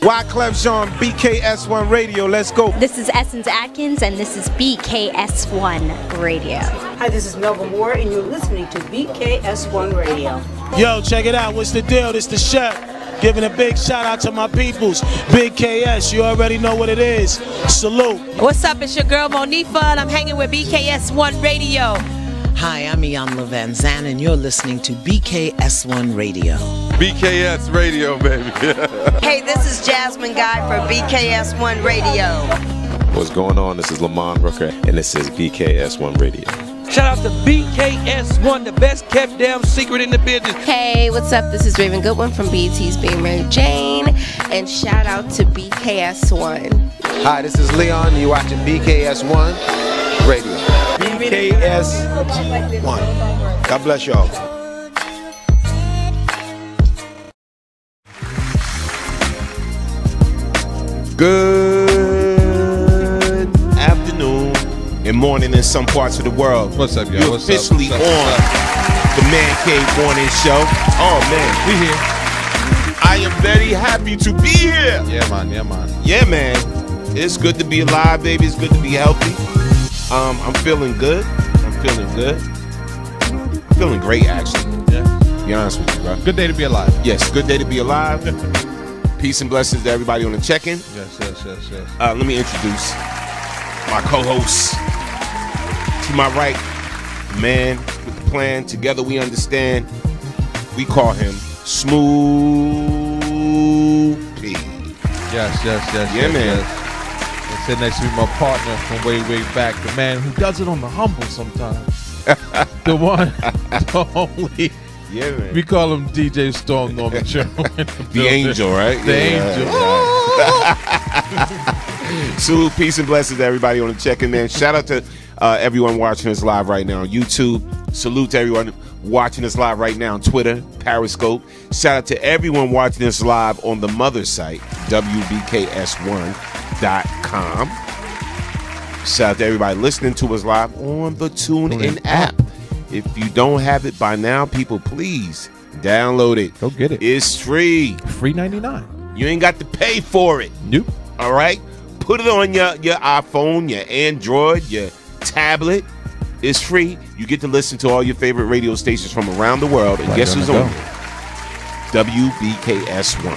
Wyclef Jean, BKS1 Radio. Let's go. This is Essence Atkins, and this is BKS1 Radio. Hi, this is Melba Moore, and you're listening to BKS1 Radio. Yo, check it out. What's the deal? This the chef. Giving a big shout out to my peoples. Big KS, you already know what it is. Salute. What's up? It's your girl Monifa, and I'm hanging with BKS1 Radio. Hi, I'm Iyanla Vanzant, and you're listening to BKS1 Radio. BKS Radio, baby. Hey, this is Jasmine Guy for BKS1 Radio. What's going on? This is Lamont Rooker, and this is BKS1 Radio. Shout out to BKS1, the best kept damn secret in the business. Hey, what's up? This is Raven Goodwin from BET's Being Mary Jane, and shout out to BKS1. Hi, this is Leon. You're watching BKS1 Radio. BKS1. God bless y'all. Good afternoon and morning in some parts of the world. What's up, y'all? You're officially on the Man Cave Morning Show. Oh, man. We here. I am very happy to be here. Yeah, man. Yeah, man. Yeah, man. It's good to be alive, baby. It's good to be healthy. I'm feeling good. I'm feeling great, actually. Yeah. To be honest with you, bro. Good day to be alive. Yes, good day to be alive. Peace and blessings to everybody on the check-in. Yes. Let me introduce my co-host. To my right, the man with the plan. Together we understand. We call him Smooth P. Yes. Yeah, man. Yes. Sit next to me, my partner from way back, the man who does it on the humble sometimes. The one, the only. Yeah, man. We call him DJ Storm Norman Joe. The angel, right? The angel. Salute, peace, and blessings to everybody on the check-in, man. Shout out to everyone watching us live right now on YouTube. Salute to everyone watching us live right now on Twitter, Periscope. Shout out to everyone watching us live on the mother site, WBKS1.com. Shout out to everybody listening to us live on the TuneIn app. If you don't have it by now, people, please download it. Go get it. It's free. Free 99. You ain't got to pay for it. Nope. All right? Put it on your iPhone, your Android, your tablet. It's free. You get to listen to all your favorite radio stations from around the world. And guess who's on there? WBKS1.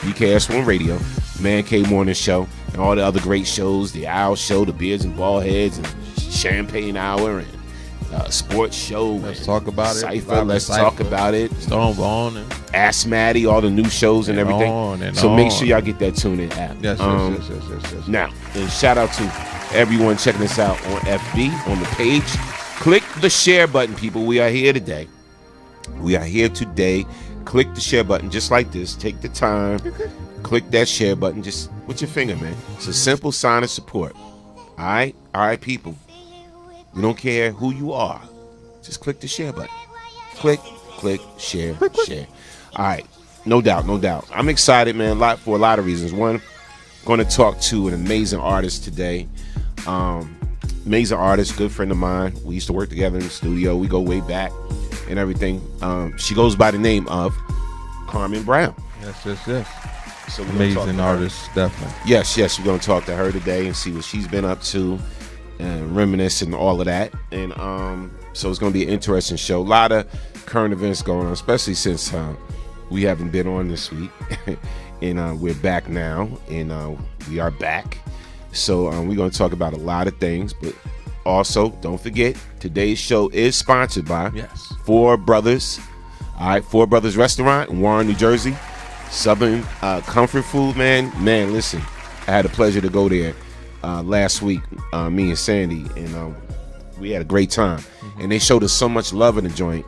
BKS1 Radio, Man Cave Morning Show, and all the other great shows, the Owl Show, the Beards and Ballheads, and Champagne Hour, and Sports Show. Let's talk about it. Cypher, let's talk about it. Storm on and Ask Maddie, all the new shows and everything. So make sure y'all get that TuneIn app. Yes. Now, and shout out to everyone checking us out on FB, on the page. Click the share button, people. We are here today. Click the share button just like this. Take the time. Click that share button just with your finger, man. It's a simple sign of support. All right, people. We don't care who you are. Just click the share button. Click, share. All right. No doubt. I'm excited, man, for a lot of reasons. One, going to talk to an amazing artist today. Amazing artist, good friend of mine. We used to work together in the studio. We go way back and everything. She goes by the name of Carmen Brown. Yes. So amazing artist, definitely. Yes. We're going to talk to her today and see what she's been up to. And reminisce and all of that, and so it's going to be an interesting show. A lot of current events going on, especially since we haven't been on this week, and we're back now, and we are back. So we're going to talk about a lot of things, but also don't forget today's show is sponsored by Four Brothers. All right, Four Brothers Restaurant in Warren, New Jersey. Southern comfort food, man. Man, listen, I had the pleasure to go there last week, me and Sandy, and we had a great time. And they showed us so much love in the joint.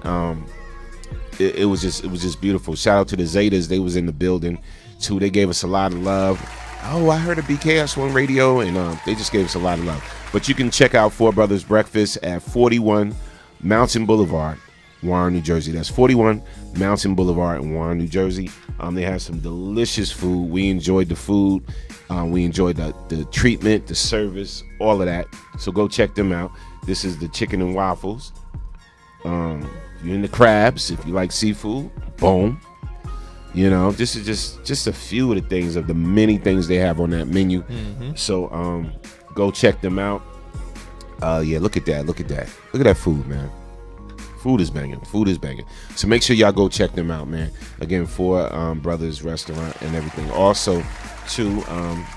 It was just beautiful. Shout out to the Zetas. They was in the building too. They gave us a lot of love. Oh, I heard a BKS1 Radio, and they just gave us a lot of love. But you can check out Four Brothers Breakfast at 41 Mountain Boulevard, Warren, New Jersey. That's 41 Mountain Boulevard in Warren, New Jersey. They have some delicious food. We enjoyed the food. We enjoyed the treatment, the service, all of that. So go check them out. This is the chicken and waffles. You're in the crabs. If you like seafood, boom. You know, this is just a few of the things of the many things they have on that menu. So go check them out. Yeah, look at that. Look at that food, man. Food is banging. So make sure y'all go check them out, man. Again, Four Brothers Restaurant and everything. Also, too,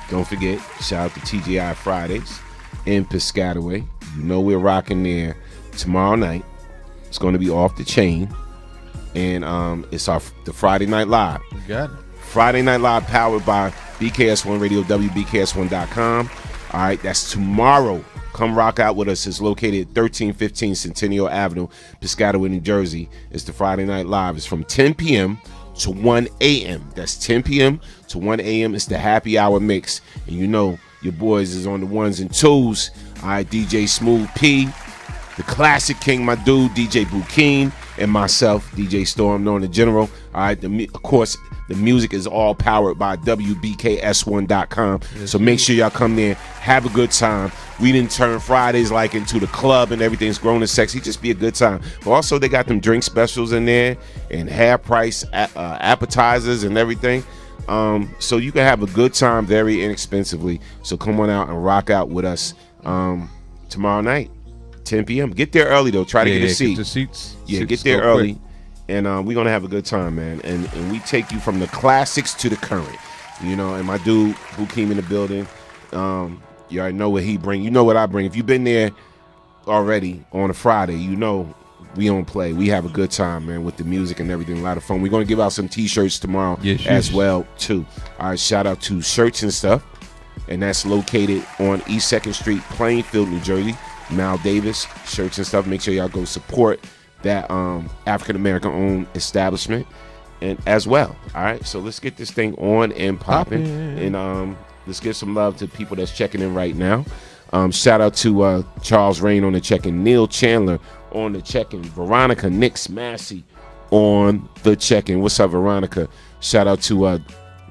don't forget, shout out to TGI Fridays in Piscataway. You know we're rocking there tomorrow night. It's going to be off the chain. And it's the Friday Night Live. You got it. Friday Night Live powered by BKS1 Radio, WBKS1.com. All right, that's tomorrow. Come rock out with us. It's located at 1315 Centennial Avenue, Piscataway, New Jersey. It's the Friday Night Live. It's from 10 p.m. to 1 a.m. That's 10 p.m. to 1 a.m. It's the happy hour mix. And you know your boys is on the ones and twos. All right, DJ Smooth P, the classic king, my dude, DJ Bukeen, and myself, DJ Storm, known in general. All right, of course, the music is all powered by WBKS1.com. So make sure y'all come there, have a good time. We didn't turn Fridays like into the club and everything's grown and sexy. Just be a good time. But also they got them drink specials in there and half price appetizers and everything. So you can have a good time very inexpensively. So come on out and rock out with us tomorrow night, 10 p.m. Get there early though. Try to get a seat. Get the seats. Yeah, get there early. Quick. And we're going to have a good time, man. And we take you from the classics to the current. You know, and my dude, Bukeem in the building. You already know what he bring. You know what I bring. If you've been there already on a Friday, you know we don't play. We have a good time, man, with the music and everything. A lot of fun. We're going to give out some T-shirts tomorrow as well, too. All right, shout out to Shirts and Stuff. And that's located on East 2nd Street, Plainfield, New Jersey. Mal Davis, Shirts and Stuff. Make sure y'all go support that African-American owned establishment and as well. All right, so let's get this thing on and popping. And let's give some love to people that's checking in right now. Shout out to Charles Rain on the check-in, Neil Chandler on the check-in, Veronica Nix Massey on the check-in. What's up, Veronica? Shout out to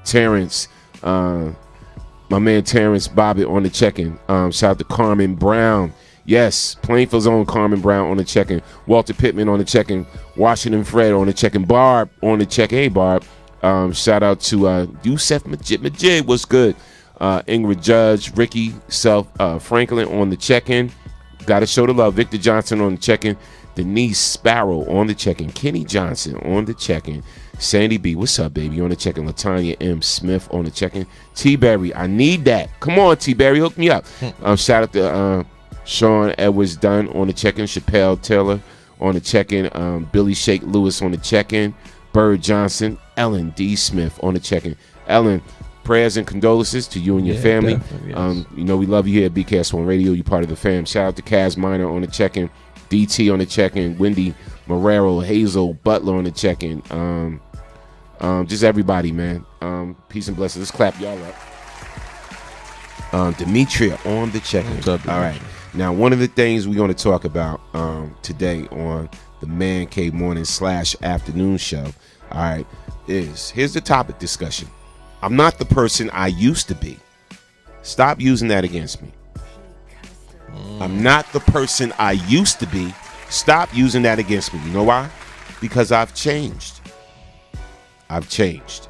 Terrence, my man Terrence Bobbitt on the check-in. Shout out to Carmen Brown. Yes, Plainfield's own Carmen Brown on the check-in. Walter Pittman on the check-in. Washington Fred on the check-in. Barb on the check-in. Hey, Barb. Shout out to Yusef Majid. What's good? Ingrid Judge, Ricky Franklin on the check-in. Got to show the love. Victor Johnson on the check-in. Denise Sparrow on the check-in. Kenny Johnson on the check-in. Sandy B, what's up, baby? On the check-in. Latanya M. Smith on the check-in. T-Berry, I need that. Come on, T-Berry, hook me up. Shout out to Sean Edwards Dunn on the check-in. Chappelle Taylor on the check-in. Billy Shake Lewis on the check-in. Bird Johnson. Ellen D. Smith on the check-in. Ellen, prayers and condolences to you and your family. Yes. You know we love you here at BKS1 Radio. You're part of the fam. Shout out to Kaz Minor on the check-in. DT on the check-in. Wendy Marrero. Hazel Butler on the check-in. Just everybody, man. Peace and blessings. Let's clap y'all up. Demetria on the check-in. All right. Now, one of the things we're going to talk about today on the Man Cave Morning / Afternoon Show, all right, here's the topic discussion. I'm not the person I used to be. Stop using that against me. I'm not the person I used to be. Stop using that against me. You know why? Because I've changed. I've changed.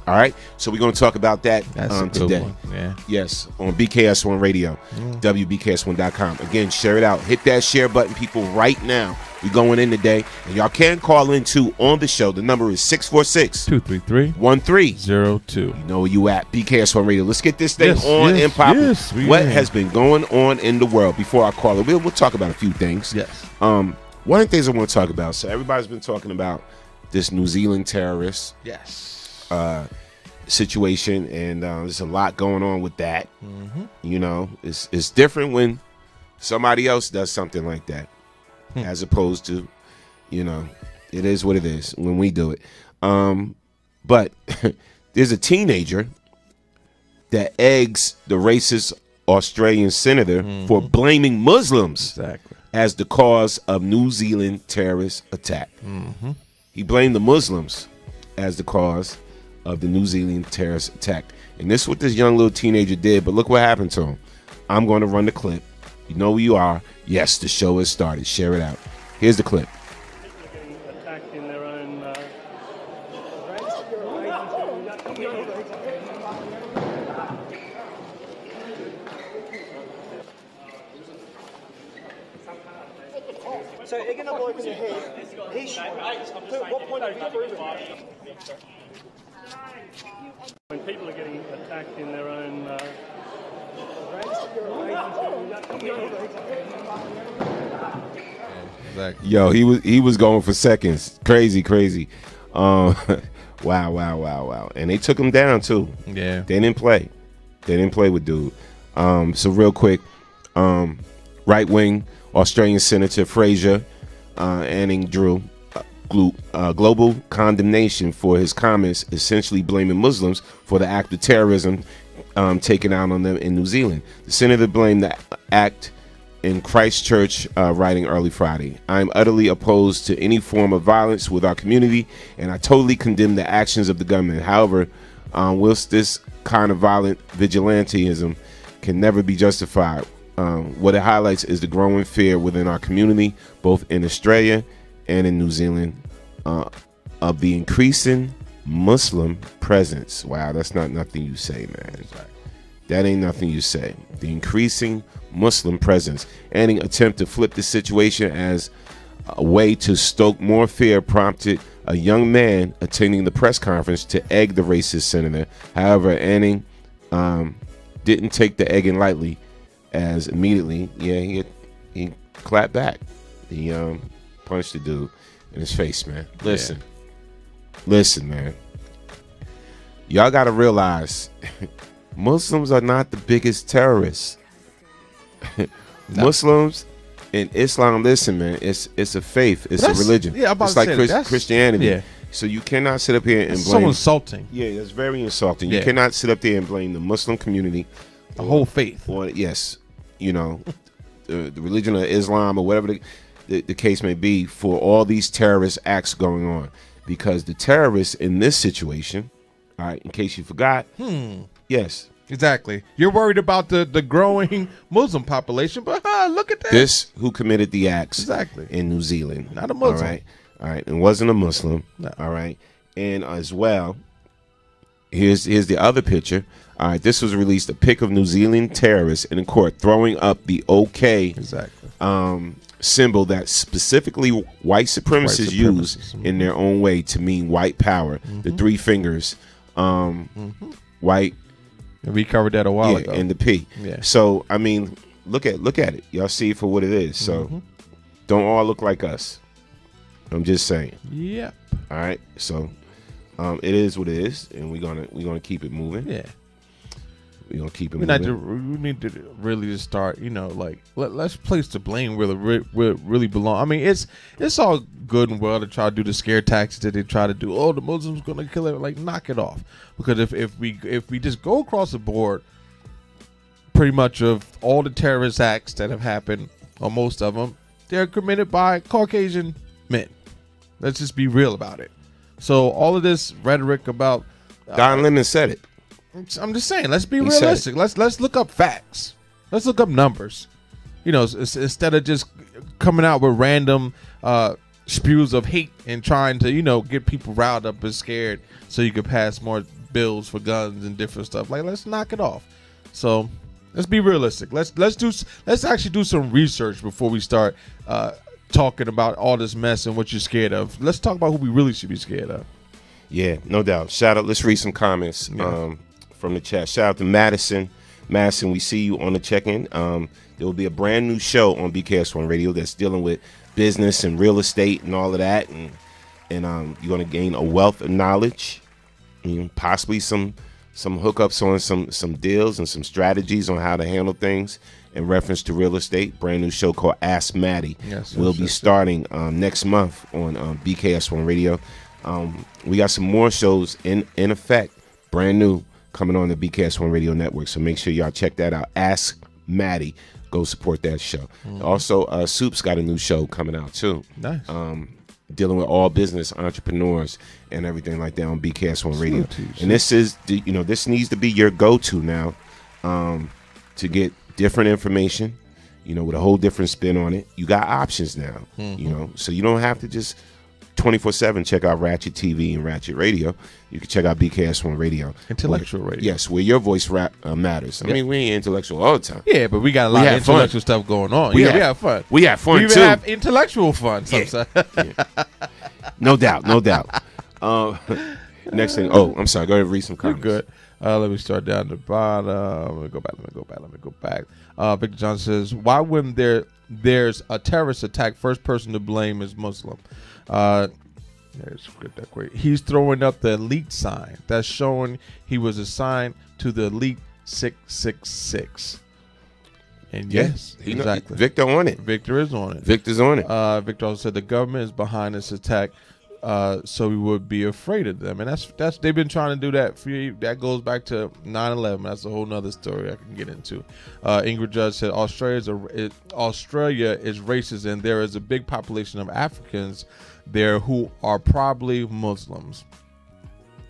All right, so we're going to talk about that today. Yeah. Yes, on BKS1 Radio, WBKS1.com. Again, share it out. Hit that share button, people, right now. We're going in today, and y'all can call in, too, on the show. The number is 646-233-1302. You know where you at, BKS1 Radio. Let's get this thing on and popping. What has been going on in the world before I call it? We'll talk about a few things. Yes. One of the things I want to talk about, so everybody's been talking about this New Zealand terrorist. Yes. Situation, and there's a lot going on with that. You know, it's different when somebody else does something like that, as opposed to, you know, it is what it is when we do it. But there's a teenager that eggs the racist Australian senator for blaming Muslims as the cause of New Zealand terrorist attack. He blamed the Muslims as the cause of the New Zealand terrorist attack. And this is what this young little teenager did, but look what happened to him. I'm going to run the clip. You know who you are. Yes, the show has started. Share it out. Here's the clip. Attacked in their own So again, I'm looking ahead. He shot. What point are you through? When people are getting attacked in their own Exactly. Yo, he was going for seconds. Crazy. Wow. And they took him down too. Yeah. They didn't play with dude. So real quick, right wing Australian Senator Fraser Anning drew global condemnation for his comments, essentially blaming Muslims for the act of terrorism taken out on them in New Zealand. The senator blamed the act in Christchurch, writing early Friday. I'm utterly opposed to any form of violence with our community, and I totally condemn the actions of the government. However, whilst this kind of violent vigilantism can never be justified, what it highlights is the growing fear within our community, both in Australia and in New Zealand, of the increasing Muslim presence. Wow, that's not nothing you say, man. That ain't nothing you say. The increasing Muslim presence. Any attempt to flip the situation as a way to stoke more fear prompted a young man attending the press conference to egg the racist senator. However, Anning didn't take the egging lightly, as immediately, he clapped back. He punched the dude in his face, man. Listen, man. Y'all got to realize Muslims are not the biggest terrorists. Muslims and Islam, listen, man, it's a faith. It's a religion. Yeah, I'm about it's to like say Christianity. Yeah. So you cannot sit up here and blame. So insulting. Yeah, that's very insulting. Yeah. You cannot sit up there and blame the Muslim community, the whole faith, or yes, the religion of Islam or whatever the case may be, for all these terrorist acts going on. Because the terrorists in this situation, all right, in case you forgot, yes. Exactly. You're worried about the growing Muslim population, but look at that. This who committed the acts exactly in New Zealand. Not a Muslim. All right. It wasn't a Muslim. No. All right. And as well, here's the other picture. All right. This was released, a pic of New Zealand terrorists in court throwing up the OK symbol that specifically white supremacists use in their own way to mean white power. The three fingers, white. And we covered that a while ago. And the P. Yeah. So I mean, look at it. Y'all see it for what it is. So don't all look like us. I'm just saying. Yep. All right. So it is what it is, and we're gonna keep it moving. Yeah. We're gonna keep it moving. We need to really just start. Let's place the blame where it really belong. I mean, it's all good and well to try to do the scare tactics that they try to do. Oh, the Muslims gonna kill it. Like, knock it off. Because if we just go across the board, pretty much of all the terrorist acts that have happened, or most of them, they're committed by Caucasian men. Let's just be real about it. So all of this rhetoric about Don Lemon said it. I'm just saying, let's be realistic. Let's look up facts. Let's look up numbers. Instead of just coming out with random spews of hate and trying to take people riled up and scared so you could pass more bills for guns and different stuff. Like, let's knock it off. So let's be realistic. Let's actually do some research before we start talking about all this mess and what you're scared of. Let's talk about who we really should be scared of. Yeah, no doubt. Shout out. Let's read some comments from the chat. Shout out to Madison. Madison, we see you on the check-in. There will be a brand new show on BKS1 Radio that's dealing with business and real estate and all of that, and you're going to gain a wealth of knowledge, possibly some hookups on some deals and some strategies on how to handle things in reference to real estate. Brand new show called Ask Maddie. Will be starting next month on BKS1 Radio. We got some more shows in effect, brand new, coming on the BKS1 Radio Network. So make sure y'all check that out. Ask Maddie. Go support that show. Also, Soup's got a new show coming out too. Nice. Dealing with all business entrepreneurs and everything like that on BKS1 Radio. And this is, this needs to be your go-to now to get different information, with a whole different spin on it. You got options now, so you don't have to just 24/7, check out Ratchet TV and Ratchet Radio. You can check out BKS1 Radio. Intellectual radio. Yes, where your voice matters. I mean, we ain't intellectual all the time. Yeah, but we got a lot of intellectual stuff going on. We have fun. We have fun, too. We have intellectual fun sometimes. Yeah. No doubt. Next thing. Oh, I'm sorry. Go ahead and read some comments. You're good. Let me start down the bottom. Let me go back. Victor Johnson says, why when there's a terrorist attack, first person to blame is Muslim? Let's get that quick. He's throwing up the elite sign. That's showing he was assigned to the elite 666. And yes, exactly. Victor on it. Victor is on it. Victor's on it. Victor also said the government is behind this attack, so we would be afraid of them. And that's they've been trying to do that for you. That goes back to 9/11. That's a whole nother story I can get into. Ingrid Judge said Australia is racist, and there is a big population of Africans there who are probably Muslims.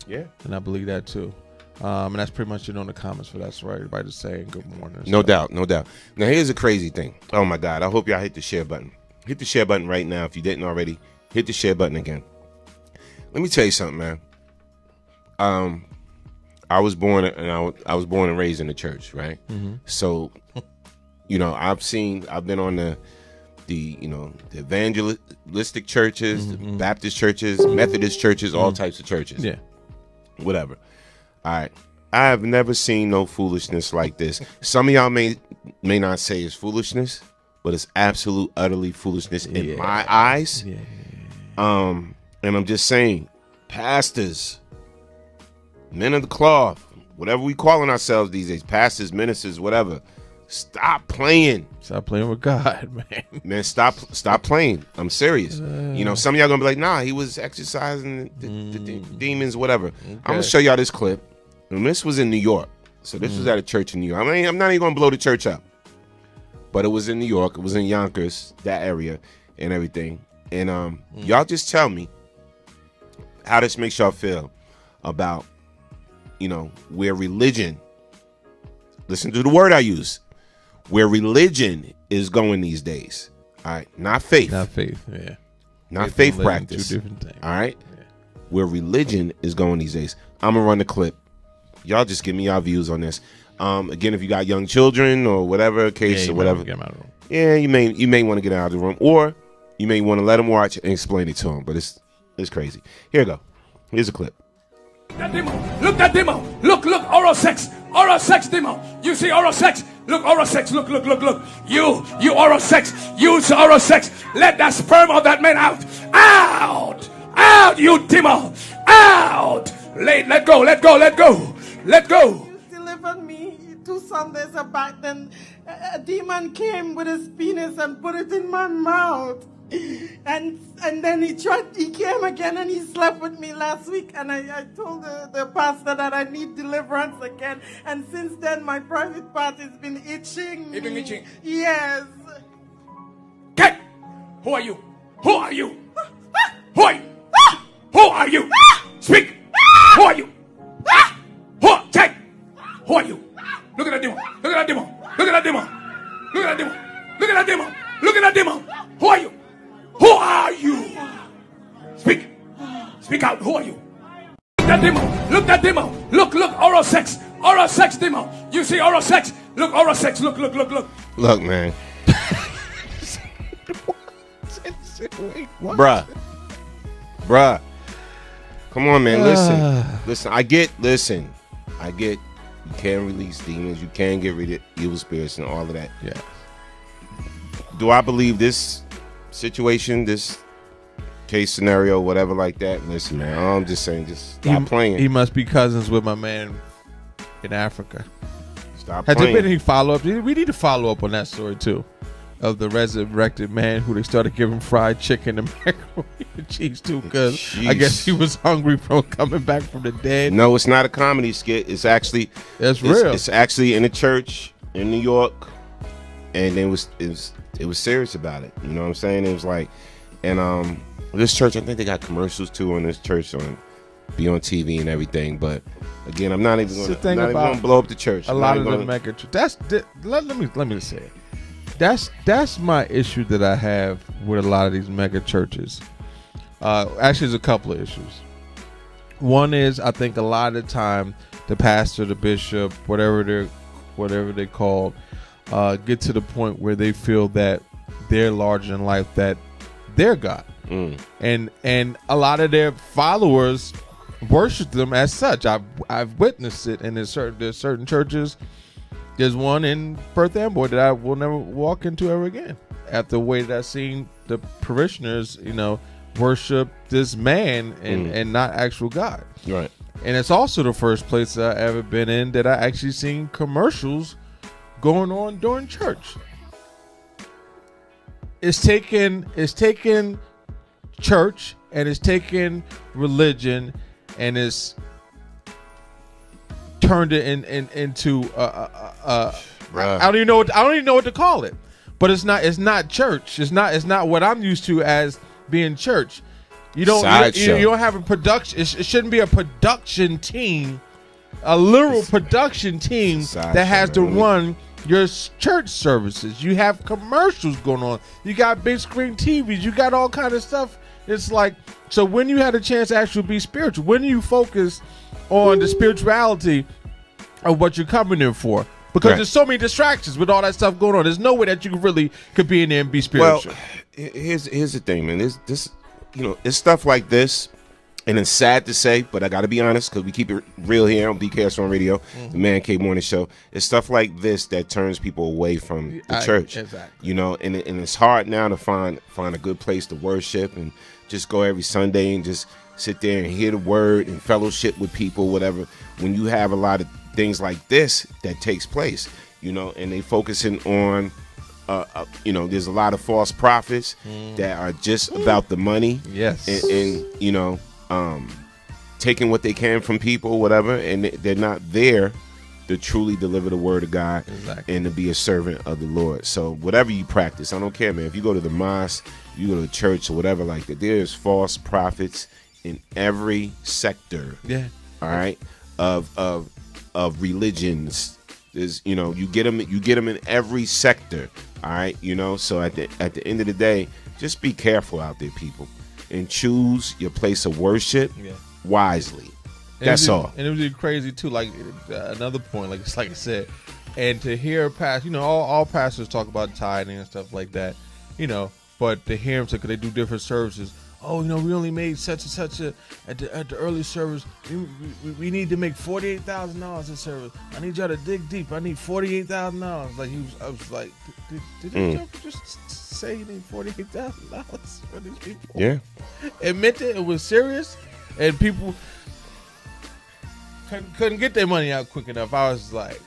Yeah, and I believe that too. And that's pretty much it on the comments for that. So everybody's saying good morning. No doubt. Now here's a crazy thing. Oh my God! I hope y'all hit the share button. Hit the share button right now if you didn't already. Hit the share button again. Let me tell you something, man. I was born and raised in the church, right? Mm-hmm. So, I've been on the evangelistic churches, the Baptist churches, Methodist churches, all types of churches. Yeah. Whatever. All right. I have never seen no foolishness like this. Some of y'all may not say it's foolishness, but it's absolute, utterly foolishness in my eyes. Yeah. And I'm just saying, pastors, men of the cloth, whatever we calling ourselves these days, pastors, ministers, whatever, stop playing. Stop playing with God, man. Man, stop playing. I'm serious. Some of y'all gonna be like, nah, he was exercising the demons, whatever. Okay. I'm gonna show y'all this clip. And this was in New York. So this was at a church in New York. I mean, I'm not even gonna blow the church up. But it was in New York. It was in Yonkers, that area, and everything. And y'all just tell me how this makes y'all feel about, where religion, listen to the word I use, where religion is going these days. All right. Not faith. Not faith, yeah. Not faith practice. Two different things. All right. Yeah. Where religion is going these days. I'm going to run the clip. Y'all just give me your views on this. Again, if you got young children or whatever case or whatever. Get them out of the room. Yeah, you may want to get out of the room. Or you may want to let them watch and explain it to them. But it's crazy. Here we go. Here's a clip. Look that demo. Look, oral sex. Oral sex demo. You see oral sex? Look, oral sex. Look. You oral sex. Use oral sex. Let that sperm of that man out. Out, you demo. Out. Let go. You delivered me 2 Sundays back. Then a demon came with his penis and put it in my mouth. And then he came again and he slept with me last week, and I told the pastor that I need deliverance again, and since then my private part has been itching. It's been itching? Yes. Okay. Who are you? Who are you? Who are you? Who are you? Speak. Who are you? Check. Who are you? Look at that demon. Look at that demon. Look at that demon. Look at that demon. Look at that demon. Look at that demon. Who are you? Who are you? Speak out. Who are you? Look that demo. Look, oral sex. Oral sex demo. You see oral sex? Look, oral sex. Look. Look, man. Bruh. Come on, man. Listen. I get you can't release demons. You can get rid of evil spirits and all of that. Yeah. Do I believe this situation, this case scenario, whatever like that? Listen, man, I'm just saying, just stop playing. He must be cousins with my man in Africa. Stop Has playing. there been any follow-up? We need to follow up on that story, too, of the resurrected man who they started giving fried chicken and macaroni and cheese, too, because I guess he was hungry from coming back from the dead. No, it's not a comedy skit. It's actually... That's real. It's actually in a church in New York, and it was serious about it. You know what I'm saying? It was like, and this church, I think they got commercials too on this church be on TV and everything. But again, I'm not even going to blow up the church. A lot of the mega church. Let me say it. That's my issue that I have with a lot of these mega churches. Actually, there's a couple of issues. One is, I think a lot of the time the pastor, the bishop, whatever they call, get to the point where they feel that they're larger than life, that they're God, and a lot of their followers worship them as such. I've witnessed it, and there's certain churches. There's one in Perth Amboy that I will never walk into ever again. After the way that I've seen the parishioners, worship this man and not actual God. Right. And it's also the first place that I've ever been in that I actually seen commercials going on during church. It's taken church and it's taken religion and it's turned it into I don't even know what to call it. But it's not church. It's not what I'm used to as being church. You don't have a production. It shouldn't be a production team, a literal production team that has to run your church services. You have commercials going on. You got big screen TVs. You got all kind of stuff. It's like, so when you had a chance to actually be spiritual, when you focus on the spirituality of what you're coming in for, because there's so many distractions with all that stuff going on. There's no way that you really could be in there and be spiritual. Well, here's the thing, man. This it's stuff like this, and it's sad to say, but I got to be honest because we keep it real here on BKS1 Radio, the Man Cave Morning Show. It's stuff like this that turns people away from the church. Exactly. And it's hard now to find a good place to worship and just go every Sunday and just sit there and hear the word and fellowship with people, whatever. When you have a lot of things like this that takes place, and they focusing on there's a lot of false prophets that are just about the money, and taking what they can from people, whatever, and they're not there to truly deliver the word of God and to be a servant of the Lord. So whatever you practice, I don't care, man. If you go to the mosque, you go to the church or whatever like that, there's false prophets in every sector. Yeah. All right. Of religions. There's you get them in every sector. All right, so at the end of the day, just be careful out there, people, and choose your place of worship wisely. That's all. And it was crazy too. Like another point, like I said, and to hear all pastors talk about tithing and stuff like that, but to hear them say, because they do different services. Oh, we only made such and such at the early service. We need to make $48,000 in service. I need y'all to dig deep. I need $48,000. Like I was like, did you just say you need $48,000 for these people? Yeah, admit it was serious, and people couldn't get their money out quick enough. I was like,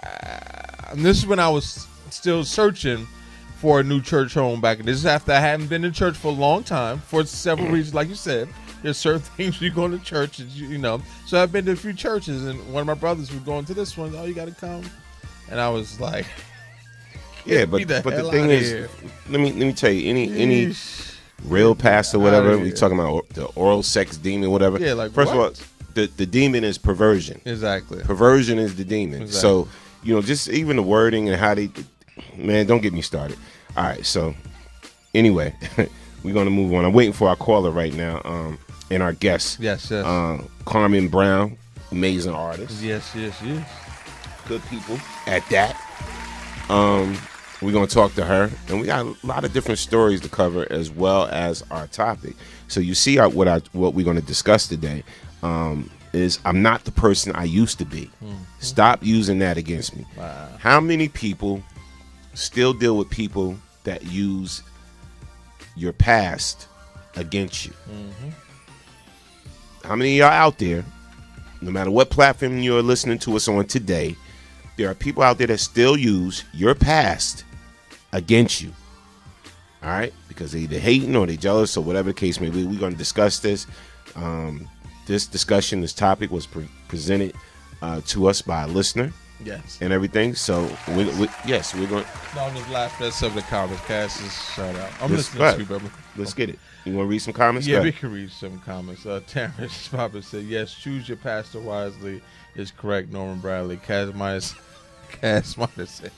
wow. And this is when I was still searching for a new church home back. This is after I hadn't been in church for a long time for several reasons. Like you said, there's certain things you go to church, So I've been to a few churches, and one of my brothers was going to this one. Oh, you got to come, and I was like, but the thing is, let me tell you, any real pastor, whatever, we talking about the oral sex demon, whatever. Yeah, like first of all, the demon is perversion. Exactly, perversion is the demon. Exactly. So just even the wording and how they. Man, don't get me started. All right, so anyway, we're gonna move on. I'm waiting for our caller right now, and our guest. Yes. Carmen Brown, amazing artist. Yes. Good people at that. We're gonna talk to her, and we got a lot of different stories to cover as well as our topic. So you see what we're gonna discuss today. Is I'm not the person I used to be. Stop using that against me. Wow. How many people still deal with people that use your past against you? How many of y'all out there, no matter what platform you're listening to us on today, there are people out there that still use your past against you? All right? Because they either hating or they jealous or whatever the case may be. We're going to discuss this. This topic was presented to us by a listener. Yes. And everything. So, we're going to... No, I'm just laughing at some of the comments. Cass is shout out. I'm listening to you, brother. Let's get it. You want to read some comments? Yeah, we can read some comments. Terrence Papa said, yes, choose your pastor wisely is correct, Norman Bradley. Cass minus said,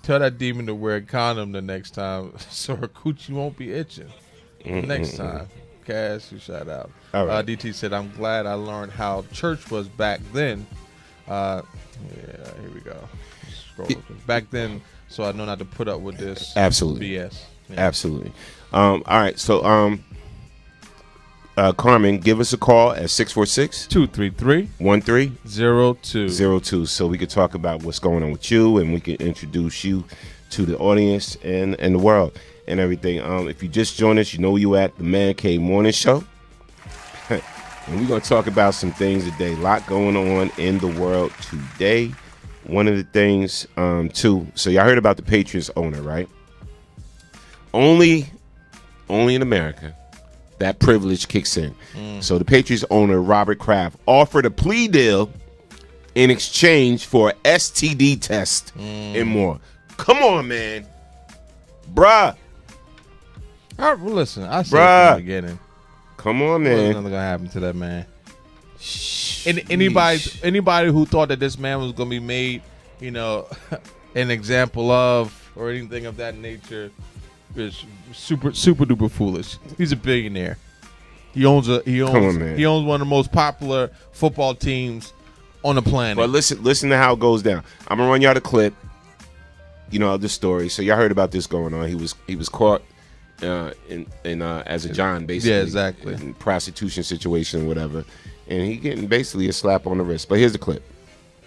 tell that demon to wear a condom the next time so her coochie won't be itching. Next time. Cass, you shout out. All right. DT said, I'm glad I learned how church was back then. Yeah, here we go. Scroll back then, so I know not to put up with this Absolutely. BS. Yeah. Absolutely. All right. So, Carmen, give us a call at 646-233-1302. So we could talk about what's going on with you, and we can introduce you to the audience and the world and everything. If you just joined us, you know you at the Man Cave Morning Show. And we're going to talk about some things today. A lot going on in the world today. One of the things, too, so y'all heard about the Patriots owner, right? Only in America that privilege kicks in. So the Patriots owner, Robert Kraft, offered a plea deal in exchange for an STD test and more. Come on, man. Bruh. Well, listen, I said from the beginning. Come on, man. What's nothing gonna happen to that man? Anybody who thought that this man was gonna be made, you know, an example of or anything of that nature is super duper foolish. He's a billionaire. He owns one of the most popular football teams on the planet. But listen to how it goes down. I'm gonna run y'all the clip. You know the story. So y'all heard about this going on. He was caught in as a John, basically. Yeah, exactly. In prostitution situation, whatever. And he getting basically a slap on the wrist. But here's the clip.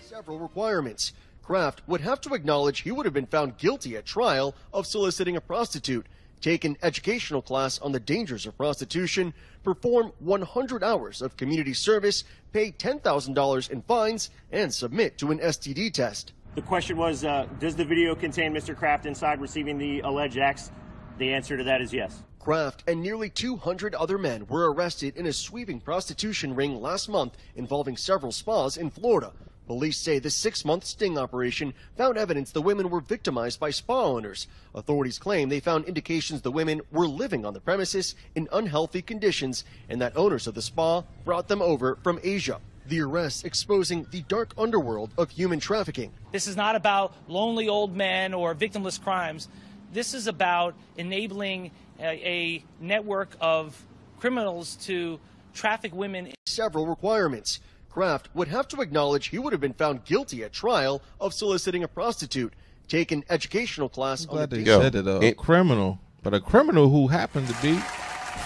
Several requirements. Kraft would have to acknowledge he would have been found guilty at trial of soliciting a prostitute, take an educational class on the dangers of prostitution, perform 100 hours of community service, pay $10,000 in fines, and submit to an STD test. The question was, does the video contain Mr. Kraft inside receiving the alleged acts? The answer to that is yes. Kraft and nearly 200 other men were arrested in a sweeping prostitution ring last month involving several spas in Florida. Police say the 6-month sting operation found evidence the women were victimized by spa owners. Authorities claim they found indications the women were living on the premises in unhealthy conditions and that owners of the spa brought them over from Asia. The arrests exposing the dark underworld of human trafficking. This is not about lonely old men or victimless crimes. This is about enabling a network of criminals to traffic women. Several requirements. Kraft would have to acknowledge he would have been found guilty at trial of soliciting a prostitute, take an educational class on the They said it, a criminal, but a criminal who happened to be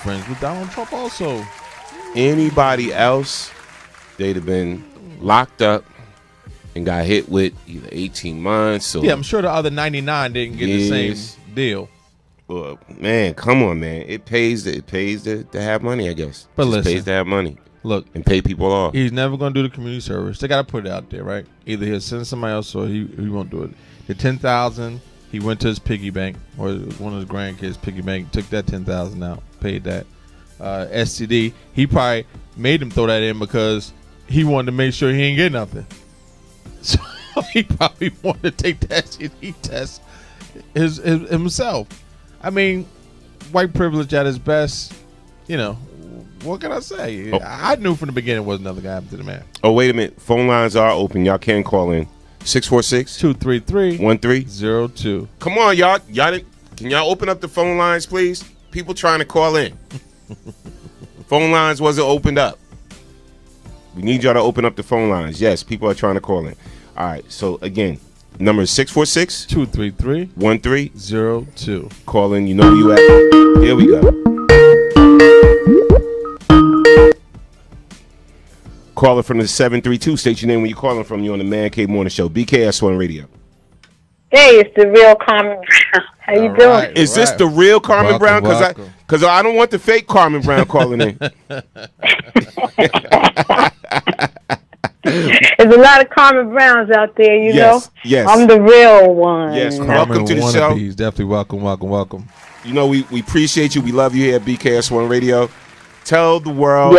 friends with Donald Trump also. Anybody else, they'd have been locked up and got hit with either 18 months or... Yeah, I'm sure the other 99 didn't get the same deal. Well, man, come on, man. It pays to have money, I guess. But It listen, pays to have money. Look, and pay people off. He's never going to do the community service. They got to put it out there, right? Either he'll send somebody else or he won't do it. The $10,000, he went to his piggy bank, or one of his grandkids' piggy bank, took that $10,000 out, paid that. STD, he probably made him throw that in because he wanted to make sure he didn't get nothing. So he probably wanted to take the STD test himself. I mean, white privilege at its best, you know. What can I say? Oh. I knew from the beginning wasn't nothing going to happen to the man. Oh, wait a minute. Phone lines are open. Y'all can call in. 646-233-1302. Come on, y'all. Can y'all open up the phone lines, please? People trying to call in. Phone lines wasn't opened up. We need y'all to open up the phone lines. Yes, people are trying to call in. All right. So, again, number is 646-233-1302. Call in. You know where you at. Here we go. Caller from the 732. State your name when you're calling from. You on the Man Cave Morning Show. BKS1 Radio. Hey, it's the real Carmen Brown. How you doing? Is this the real Carmen Brown? Because I don't want the fake Carmen Brown calling in. There's a lot of Carmen Browns out there, you know? Yes. I'm the real one. Yes, welcome to the show. Definitely welcome. You know, we appreciate you. We love you here at BKS1 Radio. Tell the world,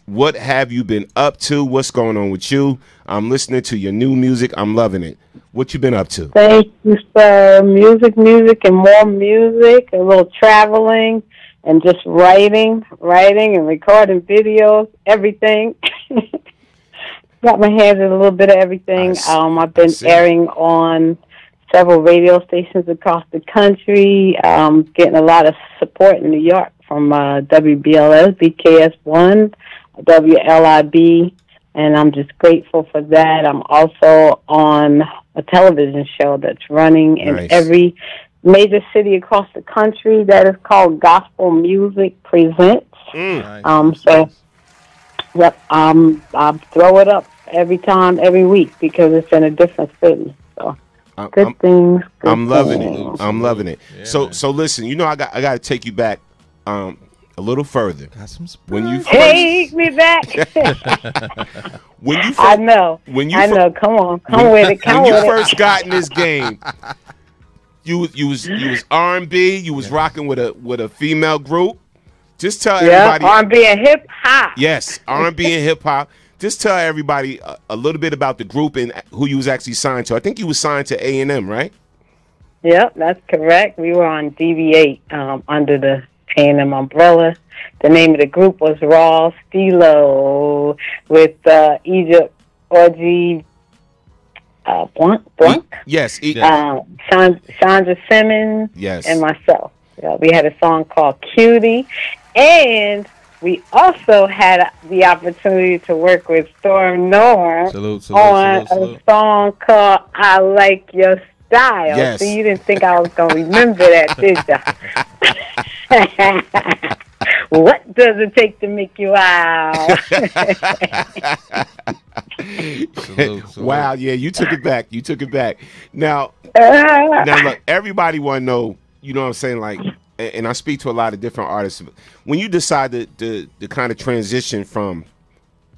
what have you been up to? What's going on with you? I'm listening to your new music. I'm loving it. What you been up to? Thank you, sir. Music, and more music, a little traveling, and just writing and recording videos, everything. Got my hands in a little bit of everything. I've been airing on several radio stations across the country, getting a lot of support in New York from WBLS, BKS1, WLIB, and I'm just grateful for that. I'm also on a television show that's running in every major city across the country that is called Gospel Music Presents. So, yep, I throw it up every time, every week, because it's in a different city. So, good things. I'm loving it. I'm loving it. Yeah, so listen, you know, I got to take you back a little further. Got some when you first, take me back. When you first, I know. I know. Come on, come with it. Come when with you first got in this game, you was R&B. You was rocking with a female group. Just tell everybody. R&B and hip hop. Yes, R&B and hip hop. Just tell everybody a little bit about the group and who you was actually signed to. I think you was signed to A&M, right? Yep, that's correct. We were on DV8 under the A&M umbrella. The name of the group was Raw Stilo with Egypt Orgy Blanc. Yes. Sandra Simmons. Yes. And myself. We had a song called Cutie. And we also had the opportunity to work with Storm Norm on a song called I Like Your Style. Yes. So you didn't think I was going to remember that, did you? What does it take to make you wow? Wow, yeah, you took it back. You took it back. Now look, everybody want to know, you know what I'm saying, like, and I speak to a lot of different artists. When you decided to kind of transition from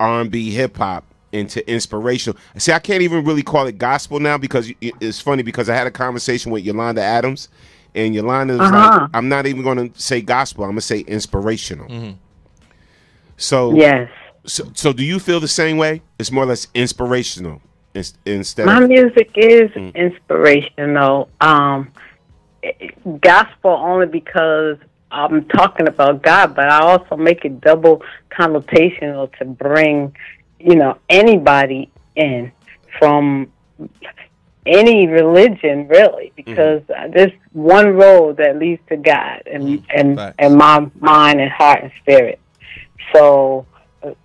R&B, hip hop into inspirational, see, I can't even really call it gospel now because it's funny because I had a conversation with Yolanda Adams, and Yolanda was like, I'm not even going to say gospel. I'm going to say inspirational. Mm-hmm. So yes. So do you feel the same way? It's more or less inspirational instead. My music is inspirational. Gospel only because I'm talking about God, but I also make it double connotational to bring, you know, anybody in from any religion, really, because there's one road that leads to God and my mind and heart and spirit. So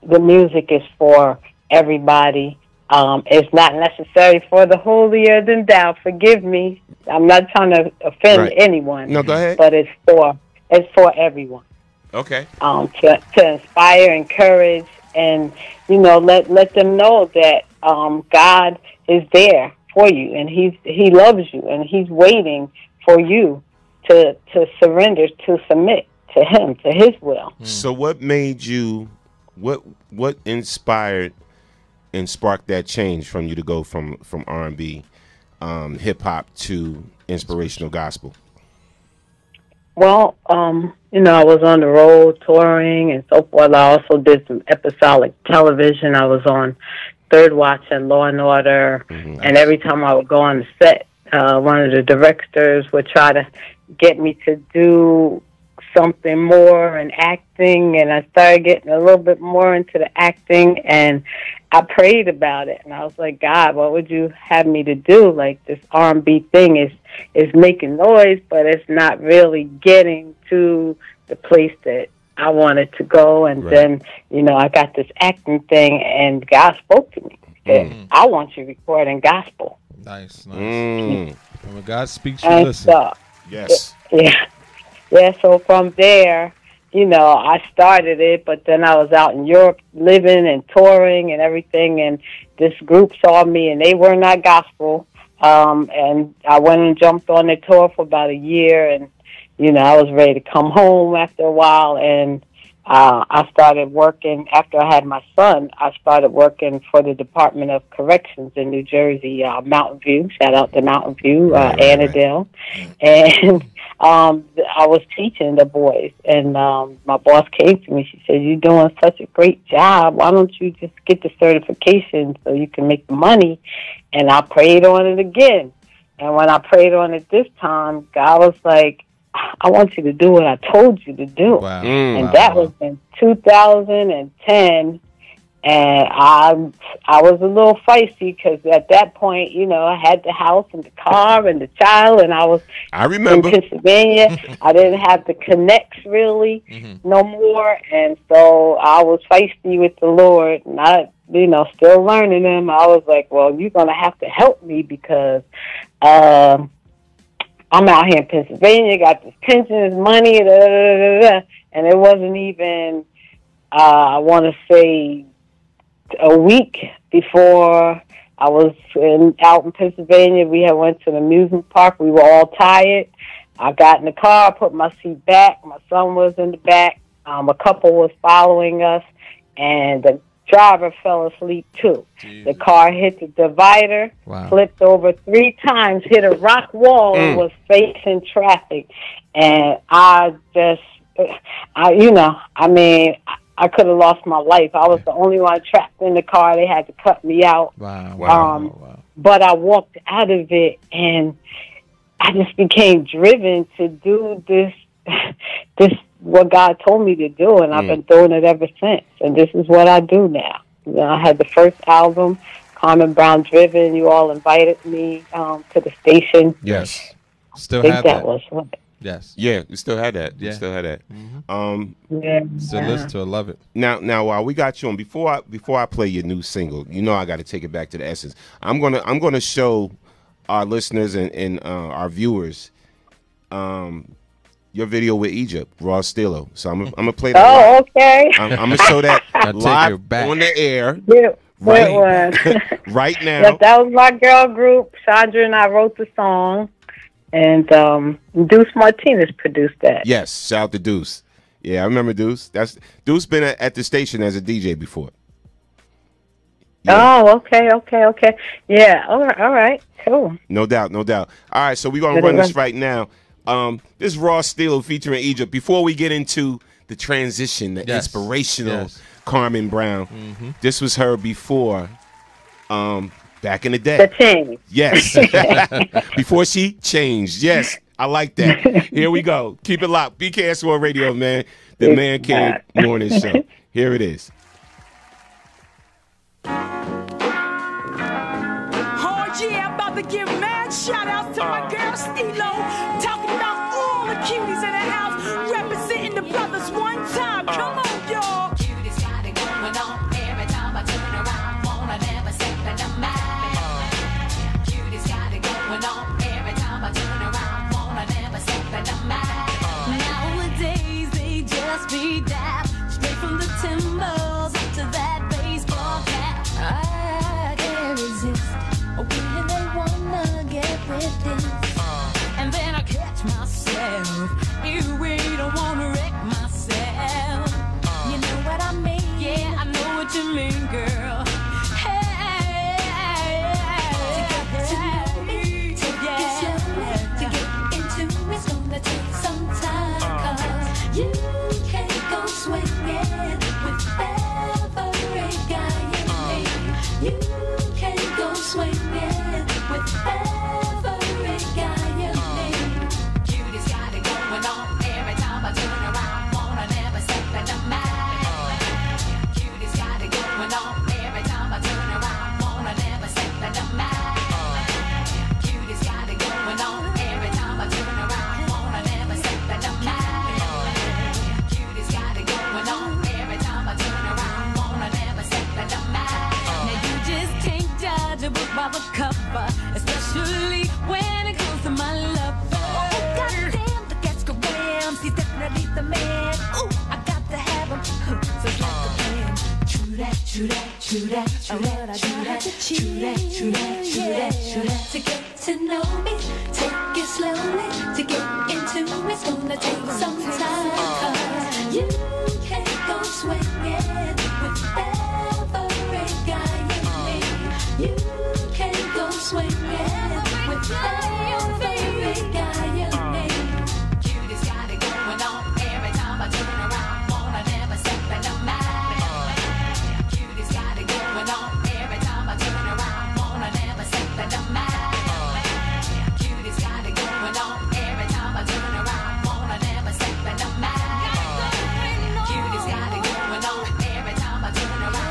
the music is for everybody. It's not necessary for the holier than thou. Forgive me. I'm not trying to offend anyone. No, go ahead. But it's for everyone. Okay. To inspire, encourage, and you know, let them know that God is there for you, and He loves you, and He's waiting for you to surrender, to submit to Him, to His will. So, what made you? What inspired and sparked that change from you to go from R&B, hip hop to inspirational gospel? Well, you know, I was on the road touring and so forth. I also did some episodic television. I was on Third Watch and Law and Order, and every time I would go on the set, one of the directors would try to get me to do something more in acting, and I started getting a little bit more into the acting, and I prayed about it, and I was like, God, what would you have me to do? Like, this R&B thing is making noise, but it's not really getting to the place that I wanted to go. And then, you know, I got this acting thing, and God spoke to me. Said, I want you recording gospel. Nice. And when God speaks, you listen. Yes. Yeah, so from there, you know, I started it, but then I was out in Europe living and touring and everything, and this group saw me, and they were not gospel, and I went and jumped on their tour for about a year, and, you know, I was ready to come home after a while, and I started working, after I had my son, I started working for the Department of Corrections in New Jersey, Mountain View, shout out to Mountain View, Annandale, and I was teaching the boys, and my boss came to me, she said, you're doing such a great job, why don't you just get the certification so you can make the money? And I prayed on it again, and when I prayed on it this time, God was like, I want you to do what I told you to do. Wow. And that was in 2010. And I was a little feisty because at that point, you know, I had the house and the car and the child, and I remember in Pennsylvania. I didn't have the connects really no more, and so I was feisty with the Lord, and I, you know, still learning Him. I was like, well, you're gonna have to help me because I'm out here in Pennsylvania, got this pension, this money, and it wasn't even I want to say a week before I was out in Pennsylvania. We had went to the amusement park. We were all tired. I got in the car, put my seat back. My son was in the back. A couple was following us, and the driver fell asleep too. Jesus. The car hit the divider, flipped over 3 times, hit a rock wall, and was facing traffic. And I could have lost my life. I was the only one trapped in the car. They had to cut me out. Wow. But I walked out of it, and I just became driven to do this what God told me to do, and I've been doing it ever since. And this is what I do now. You know, I had the first album, Carmen Brown Driven. You all invited me to the station. Yes. Still I think have that was what. Yes. Yeah, we still had that. Yeah. We still had that. Still listen to it, love it. Now, while we got you on, before I play your new single, you know I got to take it back to the essence. I'm gonna show our listeners and our viewers your video with Egypt, Ross Steelo. So I'm gonna play that. Oh, live. okay. I'm gonna show that live on the air. Right now. Yes, that was my girl group. Chandra and I wrote the song. And Deuce Martinez produced that. Yes, shout out to Deuce. Yeah, I remember Deuce. Deuce been at the station as a DJ before. Yeah. Oh, okay. Yeah, all right, cool. No doubt. All right, so we're going to run this right now. This is Ross Steelo featuring Egypt. Before we get into the transition, the inspirational Carmen Brown, this was her before back in the day. The change. Yes. Before she changed. Yes. I like that. Here we go. Keep it locked. BKS1 Radio, man. The Man Cave Morning Show. Here it is. Oh, yeah. About to give mad shout outs to my girl Steelo. Talking about all the cuties in the house. Representing the brothers one time. Come on, y'all. Cuties got it going on. Every time I turn around, wanna never step in the mouth. Nowadays they just be daft, straight from the timbers to that baseball cap. I can't resist when they wanna get with this, and then I catch myself. You don't wanna wreck myself. You know what I mean? Yeah, I know what you mean, girl. You can't go swinging with every guy you meet. You can't go swinging with every guy you meet. Cuties got it going on. Every time I turn around, wanna never step in the mouth. Cuties got it going on. Every time I turn around, wanna never step in the mouth. Cuties got it going on. Every time I turn around, wanna never step in the mouth. By the cover, especially when it comes to my lover. Oh, goddamn, the cat's grams, he's definitely the man. Ooh, I got to have him, so like a plan. True that. To get to know me, take it slowly. To get into it's gonna take some time. 'Cause you can't go swinging with every guy you meet. You can't go swinging with every guy you meet. Cuties got it going on. Every time I turn around, wanna never step in the mouth. Cuties got it going on. Every time I turn around, wanna never step in the mouth. Cuties got it going on. Every time I turn around, wanna never step in the mouth. Cuties got it going on. Every time I turn around.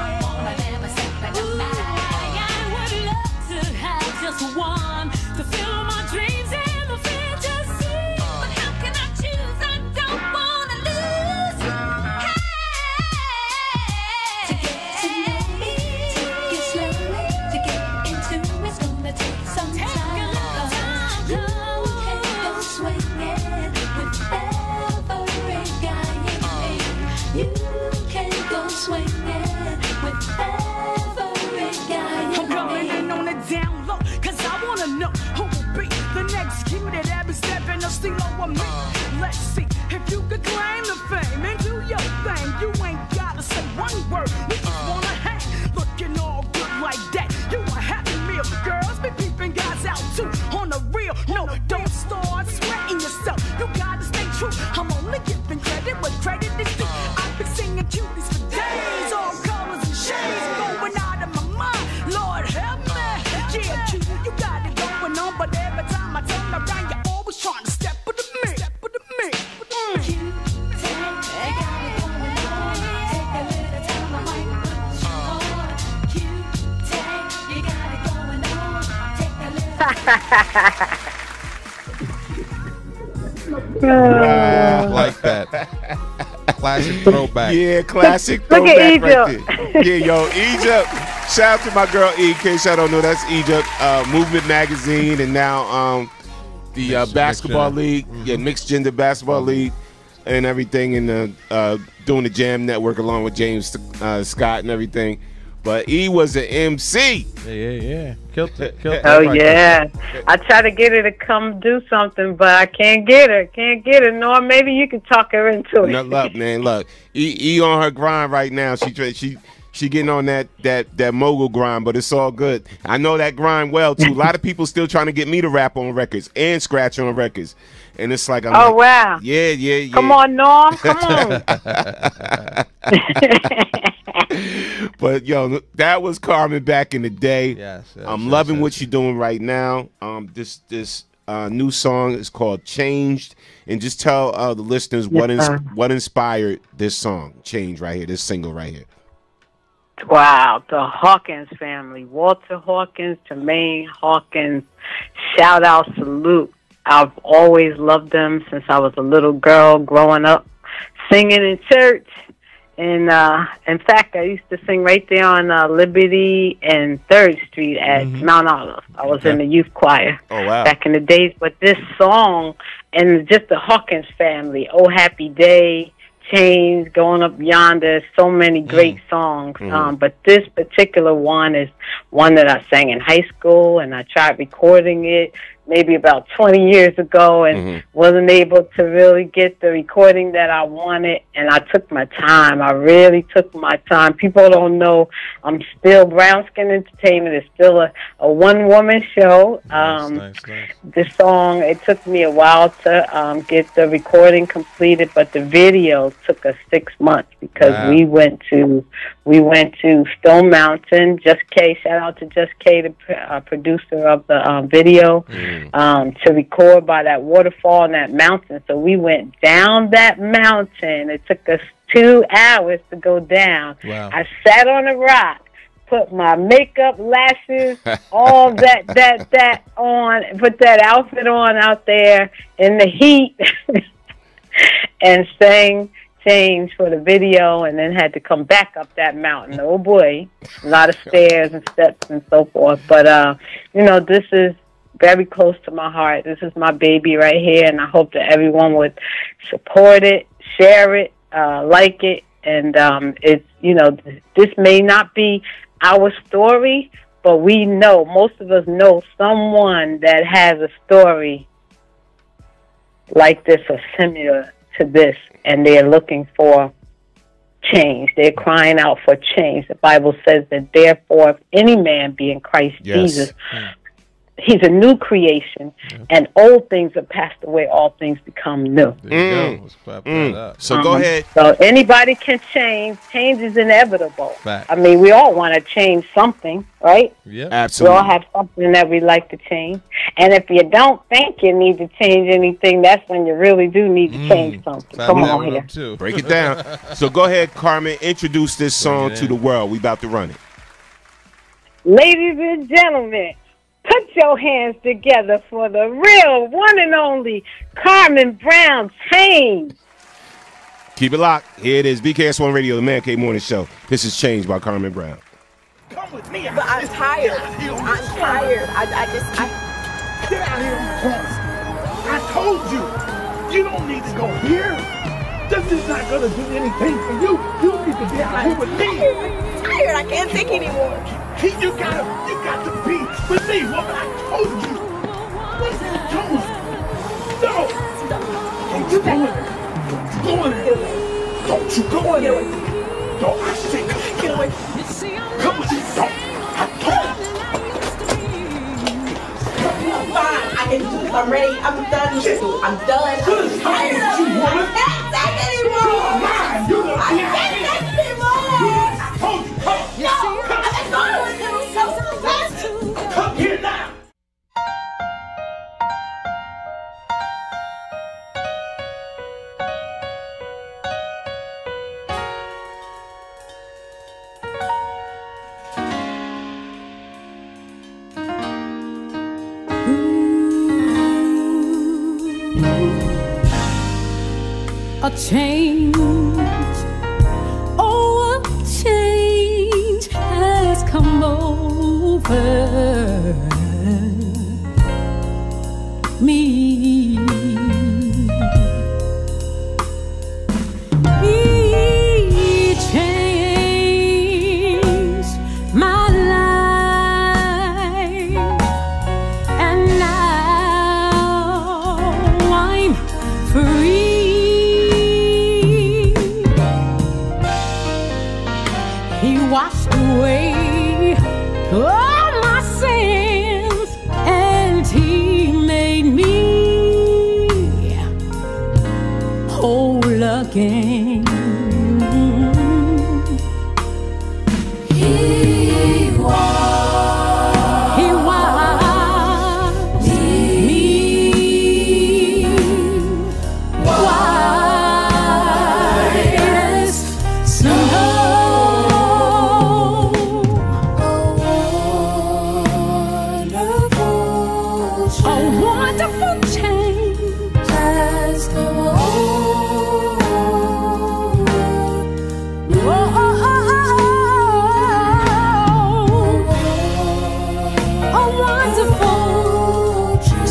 Like that. Classic throwback. Yeah, classic Look throwback at right there. Yeah, yo, Egypt. Shout out to my girl E. In case y'all don't know, that's Egypt. Movement Magazine, and now the basketball league, mixed gender basketball league, and everything, and doing the Jam Network along with James Scott and everything. But E was an MC. Yeah. Killed it. Oh, yeah. I try to get her to come do something, but I can't get her. Nor maybe you can talk her into it. No, look, man, look. E on her grind right now. She getting on that mogul grind, but it's all good. I know that grind well, too. A lot of people still trying to get me to rap on records and scratch on records. And it's like, wow. Yeah. Come on, Norm. Come on. But, yo, that was Carmen back in the day. Yes, I'm loving what you're doing right now. This new song is called Changed. And just tell the listeners what inspired this song, Change, right here, this single right here. Wow, the Hawkins family. Walter Hawkins, Jermaine Hawkins. Shout out, salute. I've always loved them since I was a little girl growing up, singing in church. And in fact, I used to sing right there on Liberty and 3rd Street at Mount Olive. I was in the youth choir back in the days. But this song and just the Hawkins family, Oh Happy Day, Change, Going Up Yonder, so many great songs. But this particular one is one that I sang in high school, and I tried recording it maybe about 20 years ago and wasn't able to really get the recording that I wanted, and I took my time. I really took my time. People don't know I'm still Brown Skin Entertainment. It's still a one-woman show. Nice. This song, it took me a while to get the recording completed, but the video took us 6 months because we went to Stone Mountain. Just K, shout out to Just K, the producer of the video. To record by that waterfall and that mountain. So we went down that mountain. It took us 2 hours to go down. Wow. I sat on a rock, put my makeup, lashes, all that on, put that outfit on out there in the heat and sang Change for the video, and then had to come back up that mountain. Oh boy, a lot of stairs and steps and so forth. But this is very close to my heart. This is my baby right here, and I hope that everyone would support it, share it, like it, and it's this may not be our story, but we know, most of us know someone that has a story like this or similar to this, and they're looking for change. They're crying out for change. The Bible says that therefore, if any man be in Christ Jesus, he's a new creation, and old things have passed away, all things become new. There you go. Let's clap that up. So go ahead. So anybody can change. Change is inevitable. Fact. I mean, we all want to change something, right? Yeah, absolutely. We all have something that we like to change. And if you don't think you need to change anything, that's when you really do need to change something. Come on here. Too. Break it down. So go ahead, Carmen. Introduce this song to the world. We about to run it. Ladies and gentlemen, put your hands together for the real, one and only Carmen Brown Change. Keep it locked. Here it is. BKS1 Radio, the Man Cave Morning Show. This is Change by Carmen Brown. Come with me. But I'm tired. I'm tired. I Get out here in the corner. I told you. You don't need to go here. This is not going to do anything for you. You need to be out here with me. I'm tired. I can't take anymore. You got to be with me, woman. I told you. What are you doing? No. Don't you go in there. Go in there. Don't you go in there. Don't I say get away. Come with me. Don't. I told you. Fine. I can do this. I'm ready. I'm done. I'm done. I'm tired of you, woman. I can't take anymore. I can't take anymore. I told you. Come on. No. I'm not going to do so fast. Come here now. a change. Oh, a change has come over me. He changed my life, and now I'm free. He washed away all my sins, and he made me whole again. He washed me white as snow. A wonderful change has come a wonderful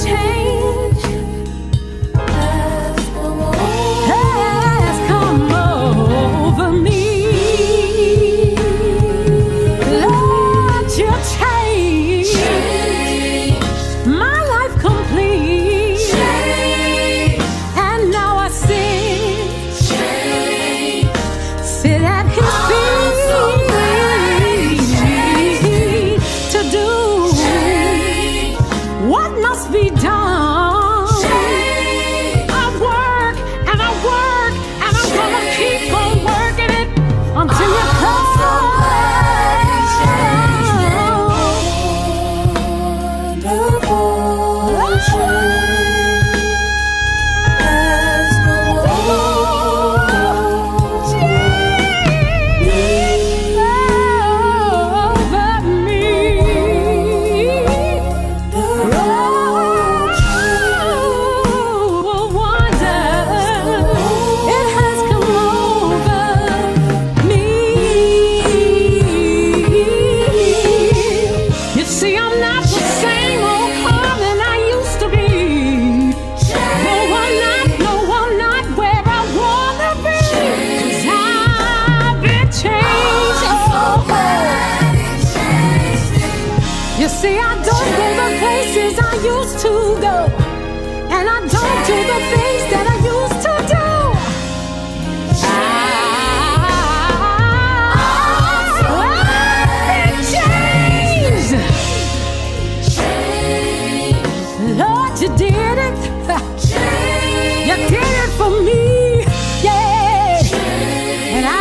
change has come over me. Lord, you changed my life complete, and now I sit at his feet to do what must be done. I work and I work, and I'm gonna keep on working it until you come. You see, I'm not the same old Carmen I used to be. No, I'm not where I wanna be. 'Cause I've been changed. You see, I don't go the places I used to go, and I don't do the things that I used to do. I've been changed. Lord, you did it. You did it for me. Yeah. And I'm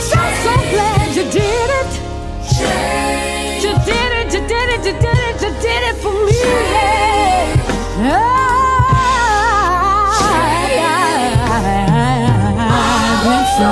so glad you did it. You did it, you did it, you did it, you did it for me. Yeah. I've been changed.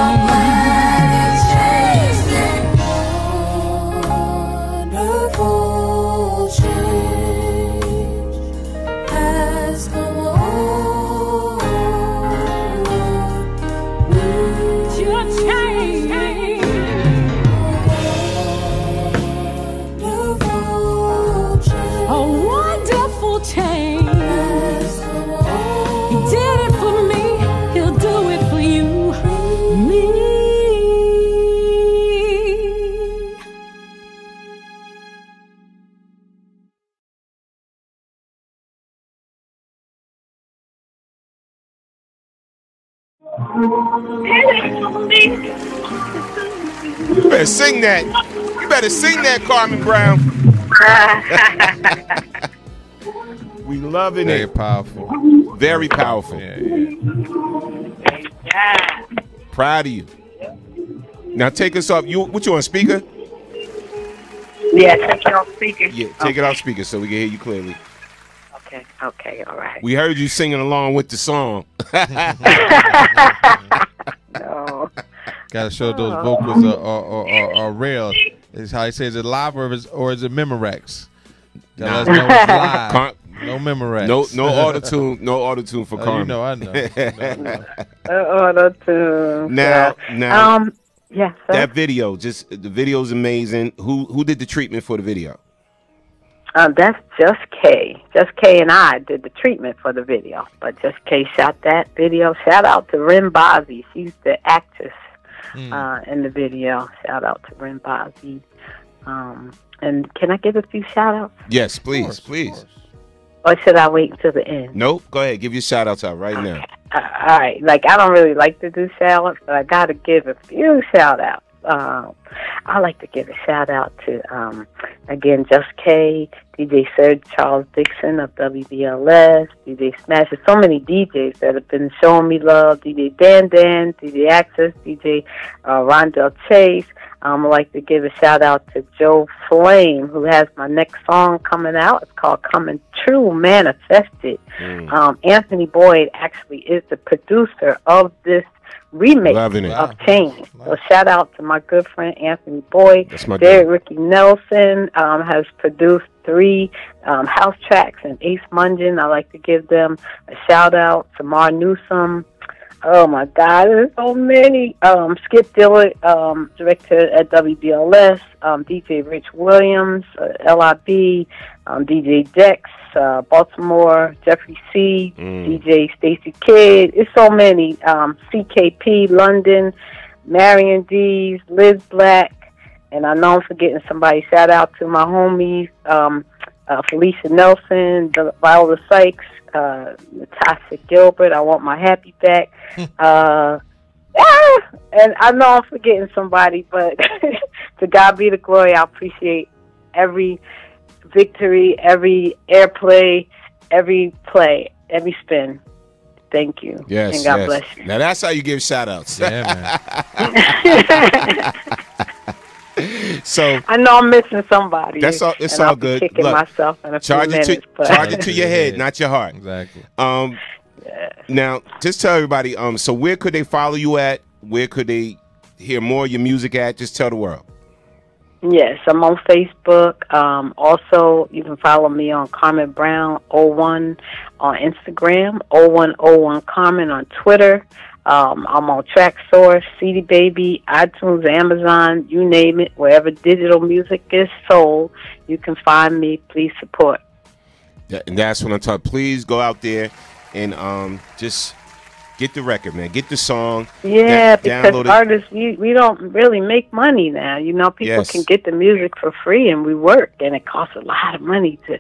A wonderful change. He did it for me, he'll do it for you, me. You better sing that. You better sing that, Carmen Brown. We loving Very it. powerful. Very powerful. Yeah. Proud of you. Now take us off. What you on speaker? Yeah, take it off speaker. Yeah, take it off speaker so we can hear you clearly. Okay, all right. We heard you singing along with the song. No. Gotta show those vocals are real. Is how he says it live or is it Memorex? Gotta let us know it's live. No Memorex. No auto-tune. No auto-tune for Carmen. You know, I know. Auto-tune. Now, yeah. That video, the video's amazing. Who did the treatment for the video? That's Just K. Just K and I did the treatment for the video, but Just K shot that video. Shout out to Ren Bozzi. She's the actress in the video. Shout out to Ren Bozzi. And can I give a few shout outs? Yes, please, please. Or should I wait until the end? Nope. Go ahead. Give your shout outs out right now. All right. Like, I don't really like to do shout outs, but I got to give a few shout outs. I like to give a shout out to, again, Just K, DJ Sir Charles Dixon of WBLS, DJ Smash. There's so many DJs that have been showing me love. DJ Dan, DJ Access, DJ Rondell Chase. I'd like to give a shout out to Joe Flame, who has my next song coming out. It's called Coming True, Manifested. Anthony Boyd actually is the producer of this remake of Change. So shout out to my good friend Anthony Boyd. Derek Ricky Nelson has produced 3 house tracks, and Ace Mungeon. I'd like to give them a shout out. Tamar Newsom. Oh my God, there's so many. Skip Dillard, director at WBLS, DJ Rich Williams, LIB, DJ Dex, Baltimore, Jeffrey C, DJ Stacy Kidd. It's so many. CKP, London, Marion Dees, Liz Black, and I know I'm forgetting somebody. Shout out to my homies, Felicia Nelson, Viola Sykes, Natasha Gilbert. I want my happy back. And I know I'm forgetting somebody, but to God be the glory. I appreciate every victory, every airplay, every play, every spin. Thank you. Yes, and God bless you. Now that's how you give shout outs. Yeah, man. So I know I'm missing somebody. That's all. It's all good. Kicking myself in a charge few minutes, charge it to your head, not your heart. Exactly. Now, just tell everybody. So where could they follow you at? Where could they hear more of your music at? Just tell the world. Yes, I'm on Facebook. Also, you can follow me on Carmen Brown 01 on Instagram, 0101 Carmen on Twitter. I'm on TrackSource, CD Baby, iTunes, Amazon, you name it. Wherever digital music is sold, you can find me. Please support. Yeah, and that's what I'm talking. Please go out there and just get the record, man. Get the song. Yeah, because artists, we don't really make money now. You know, people can get the music for free, and we work, and it costs a lot of money to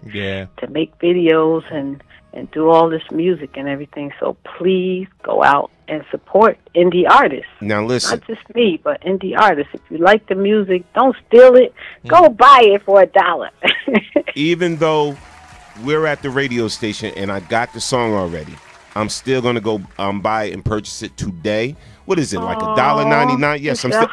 make videos and do all this music and everything. So please go out and support indie artists. Now listen. Not just me, but indie artists. If you like the music, don't steal it. Go buy it for $1. Even though we're at the radio station and I got the song already, I'm still gonna go buy it and purchase it today. What is it, like $1.99? Yes, I'm still.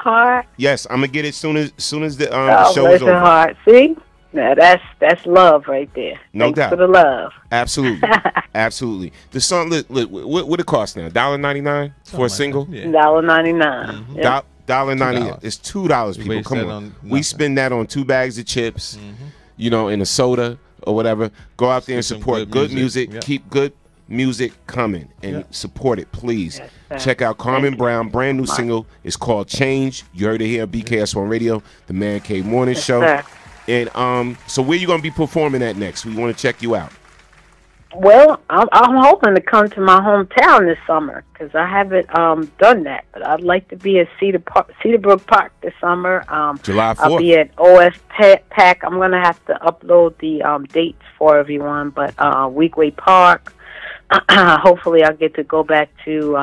Yes, I'm gonna get it soon as the show is over. Heart. See, now that's love right there. No Thanks doubt for the love. Absolutely, absolutely. The song, what it cost now? $1.99 for a single? $1.99. $1.99. It's $2. People, come on. We spend that on 2 bags of chips, you know, in a soda or whatever. Go out there and support good music. Yep. Keep good music coming and support it, please. Check out Carmen Brown, brand new single. It's called Change. You heard it here, BKS1 Radio, the Man Cave Morning Show. And so where you gonna be performing at next? We want to check you out. Well, I'm hoping to come to my hometown this summer because I haven't done that. But I'd like to be at Cedarbrook Park this summer. July 4th. I'll be at OS Pack. I'm gonna have to upload the dates for everyone. But Weequay Park. Hopefully, I'll get to go back to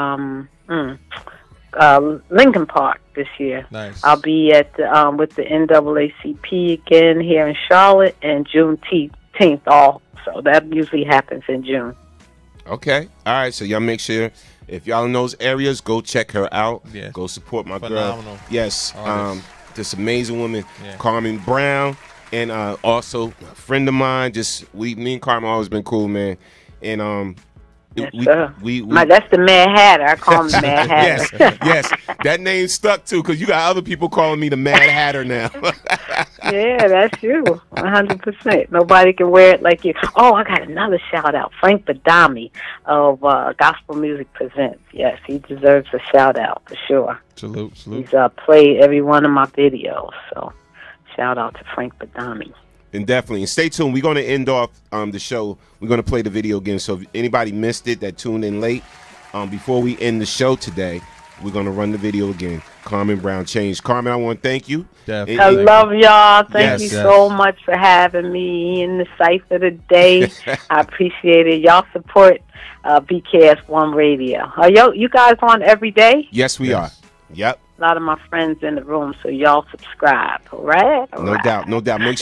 Lincoln Park this year. Nice. I'll be at with the NAACP again here in Charlotte, and June 10th. So that usually happens in June. Okay. All right. So y'all make sure if y'all in those areas, go check her out. Yeah. Go support my Phenomenal. girl. Yes. This amazing woman, Yeah. Carmen Brown, and also a friend of mine. Me and Carmen always been cool, man. And that's the Mad Hatter. I call him the Mad Hatter. yes. That name stuck too, because you got other people calling me the Mad Hatter now. Yeah, that's you. 100%. Nobody can wear it like you. Oh, I got another shout out. Frank Badami of Gospel Music Presents. Yes, he deserves a shout out for sure. Salute. He's played every one of my videos. So, shout out to Frank Badami. And definitely. And stay tuned. We're going to end off the show. We're going to play the video again. So if anybody missed it that tuned in late, before we end the show today, we're going to run the video again. Carmen Brown Change. Carmen, I want to thank you. Definitely. I love y'all. Thank you so much for having me in the Cypher today. I appreciate it. Y'all support BKS1 Radio. Are you guys on every day? Yes, we are. Yep. A lot of my friends in the room, so y'all subscribe. All right? No doubt. Make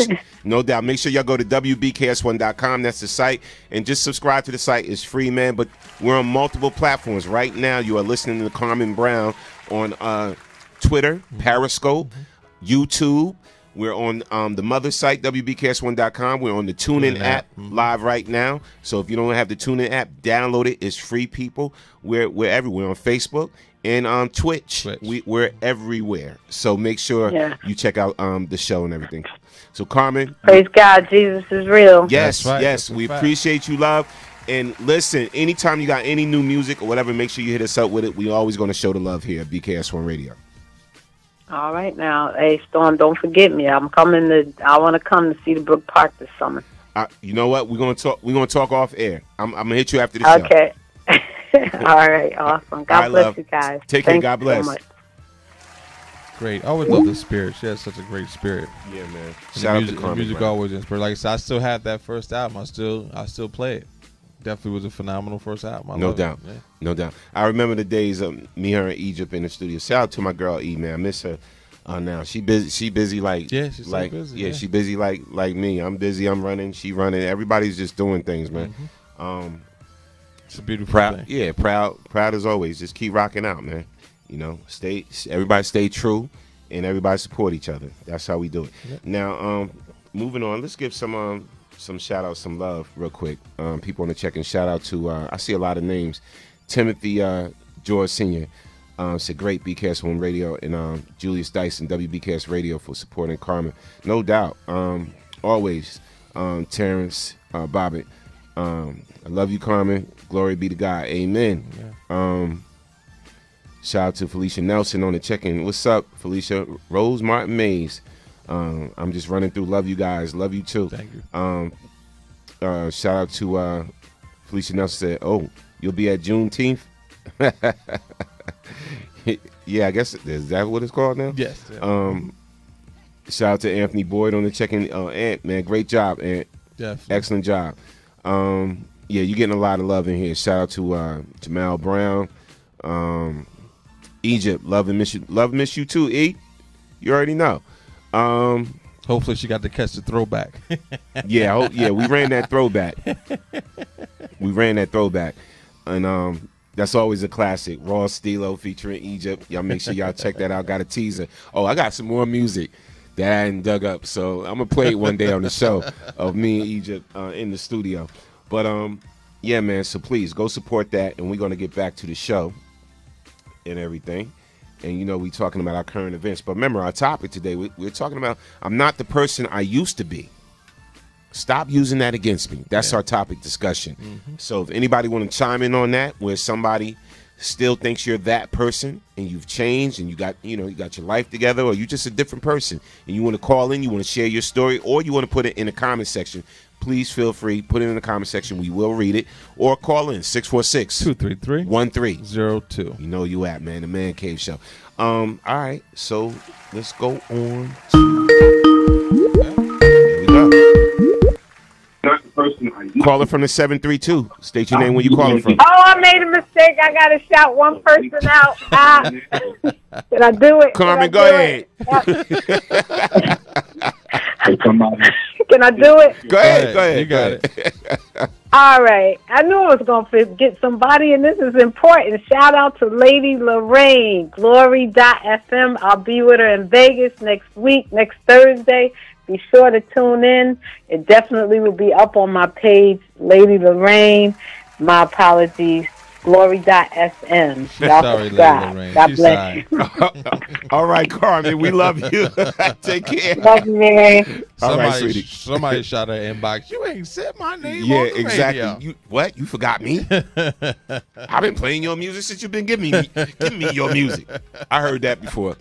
sure y'all go to WBKS1.com. That's the site. And just subscribe to the site. It's free, man. But we're on multiple platforms. Right now, you are listening to Carmen Brown on Twitter, Periscope, YouTube. We're on the mother site, WBKS1.com. We're on the TuneIn app live right now. So if you don't have the TuneIn app, download it. It's free, people. We're everywhere. On Facebook and on Twitch. We're everywhere. So make sure you check out the show and everything. So, Carmen. Praise God. Jesus is real. Yes, yes. We appreciate you, love. And listen, anytime you got any new music or whatever, make sure you hit us up with it. We always going to show the love here at BKS1 Radio. All right now. Hey, Storm, don't forget me. I want to come to see the Brook Park this summer. You know what? We're going to talk off air. I'm going to hit you after the show. Okay. All right, awesome. God bless you guys. Take care. God bless. So much. Great. I always love the spirit. She has such a great spirit. Yeah, man. Shout out to Carmen. The music always inspires. Like I said, I still have that first album. I still play it. Definitely was a phenomenal first album. No doubt. Yeah. No doubt. I remember the days of me, her, in Egypt in the studio. Shout out to my girl E, man. I miss her. Now she busy. She busy like she's like busy. Yeah, she busy like me. I'm busy. I'm running. She running. Everybody's just doing things, man. It's a beautiful thing. Yeah, proud as always. Just keep rocking out, man. You know, everybody stay true, and everybody support each other. That's how we do it. Yep. Now, moving on. Let's give some shout outs, some love, real quick. People on the check-in. Shout out to I see a lot of names. Timothy George Sr. Said great BKS1 Radio, and Julius Dyson WBKS Radio for supporting Carmen. No doubt. Always. Terrence Bobbitt. I love you, Carmen. Glory be to God. Amen. Yeah. Shout out to Felicia Nelson on the check-in. What's up, Felicia? Rose Martin Mays. I'm just running through. Love you guys. Love you too. Thank you. Shout out to Felicia Nelson. Said, "Oh, you'll be at Juneteenth." Yeah, I guess is that what it's called now? Yes. Yeah. Shout out to Anthony Boyd on the check-in. Ant, man, great job, Ant. Definitely. Excellent job. Yeah, you're getting a lot of love in here. Shout out to Jamal Brown. Egypt, love and miss you. Love and miss you too, E. You already know. Hopefully she got to catch the throwback. Yeah, we ran that throwback. And that's always a classic. Raw Stilo featuring Egypt. Y'all make sure y'all check that out. Got a teaser. Oh, I got some more music that I hadn't dug up. So I'm going to play it one day on the show of me and Egypt in the studio. But, yeah, man, so please go support that. And we're going to get back to the show and everything. And, you know, we're talking about our current events. But remember, our topic today, we're talking about I'm not the person I used to be. Stop using that against me. That's our topic discussion. Mm-hmm. So if anybody want to chime in on that, where somebody still thinks you're that person and you've changed and you got your life together, or you're just a different person and you want to call in, you want to share your story, or you want to put it in the comment section, please feel free. Put it in the comment section. We will read it. Or call in 646-233-1302. You know you at, man. The Man Cave Show. All right. So let's go on. Here we go. Caller from the 732. State your name when you calling from. Oh, I made a mistake. I got to shout one person out. Did I do it? Carmen, go ahead. Can I do it? Go ahead. You got it. All right. I knew I was going to get somebody, and this is important. Shout out to Lady Lorraine, Glory.fm. I'll be with her in Vegas next week, next Thursday. Be sure to tune in. It definitely will be up on my page, Lady Lorraine. My apologies. Glory.sm. Y'all Sorry, subscribe. Lorraine. God She's bless you. All right, Carmen, we love you. Take care. Love you, man. All right, sweetie. Somebody shot her inbox. You ain't said my name. Yeah, on the exactly. radio. You what? You forgot me? I've been playing your music since you've been giving me your music. I heard that before.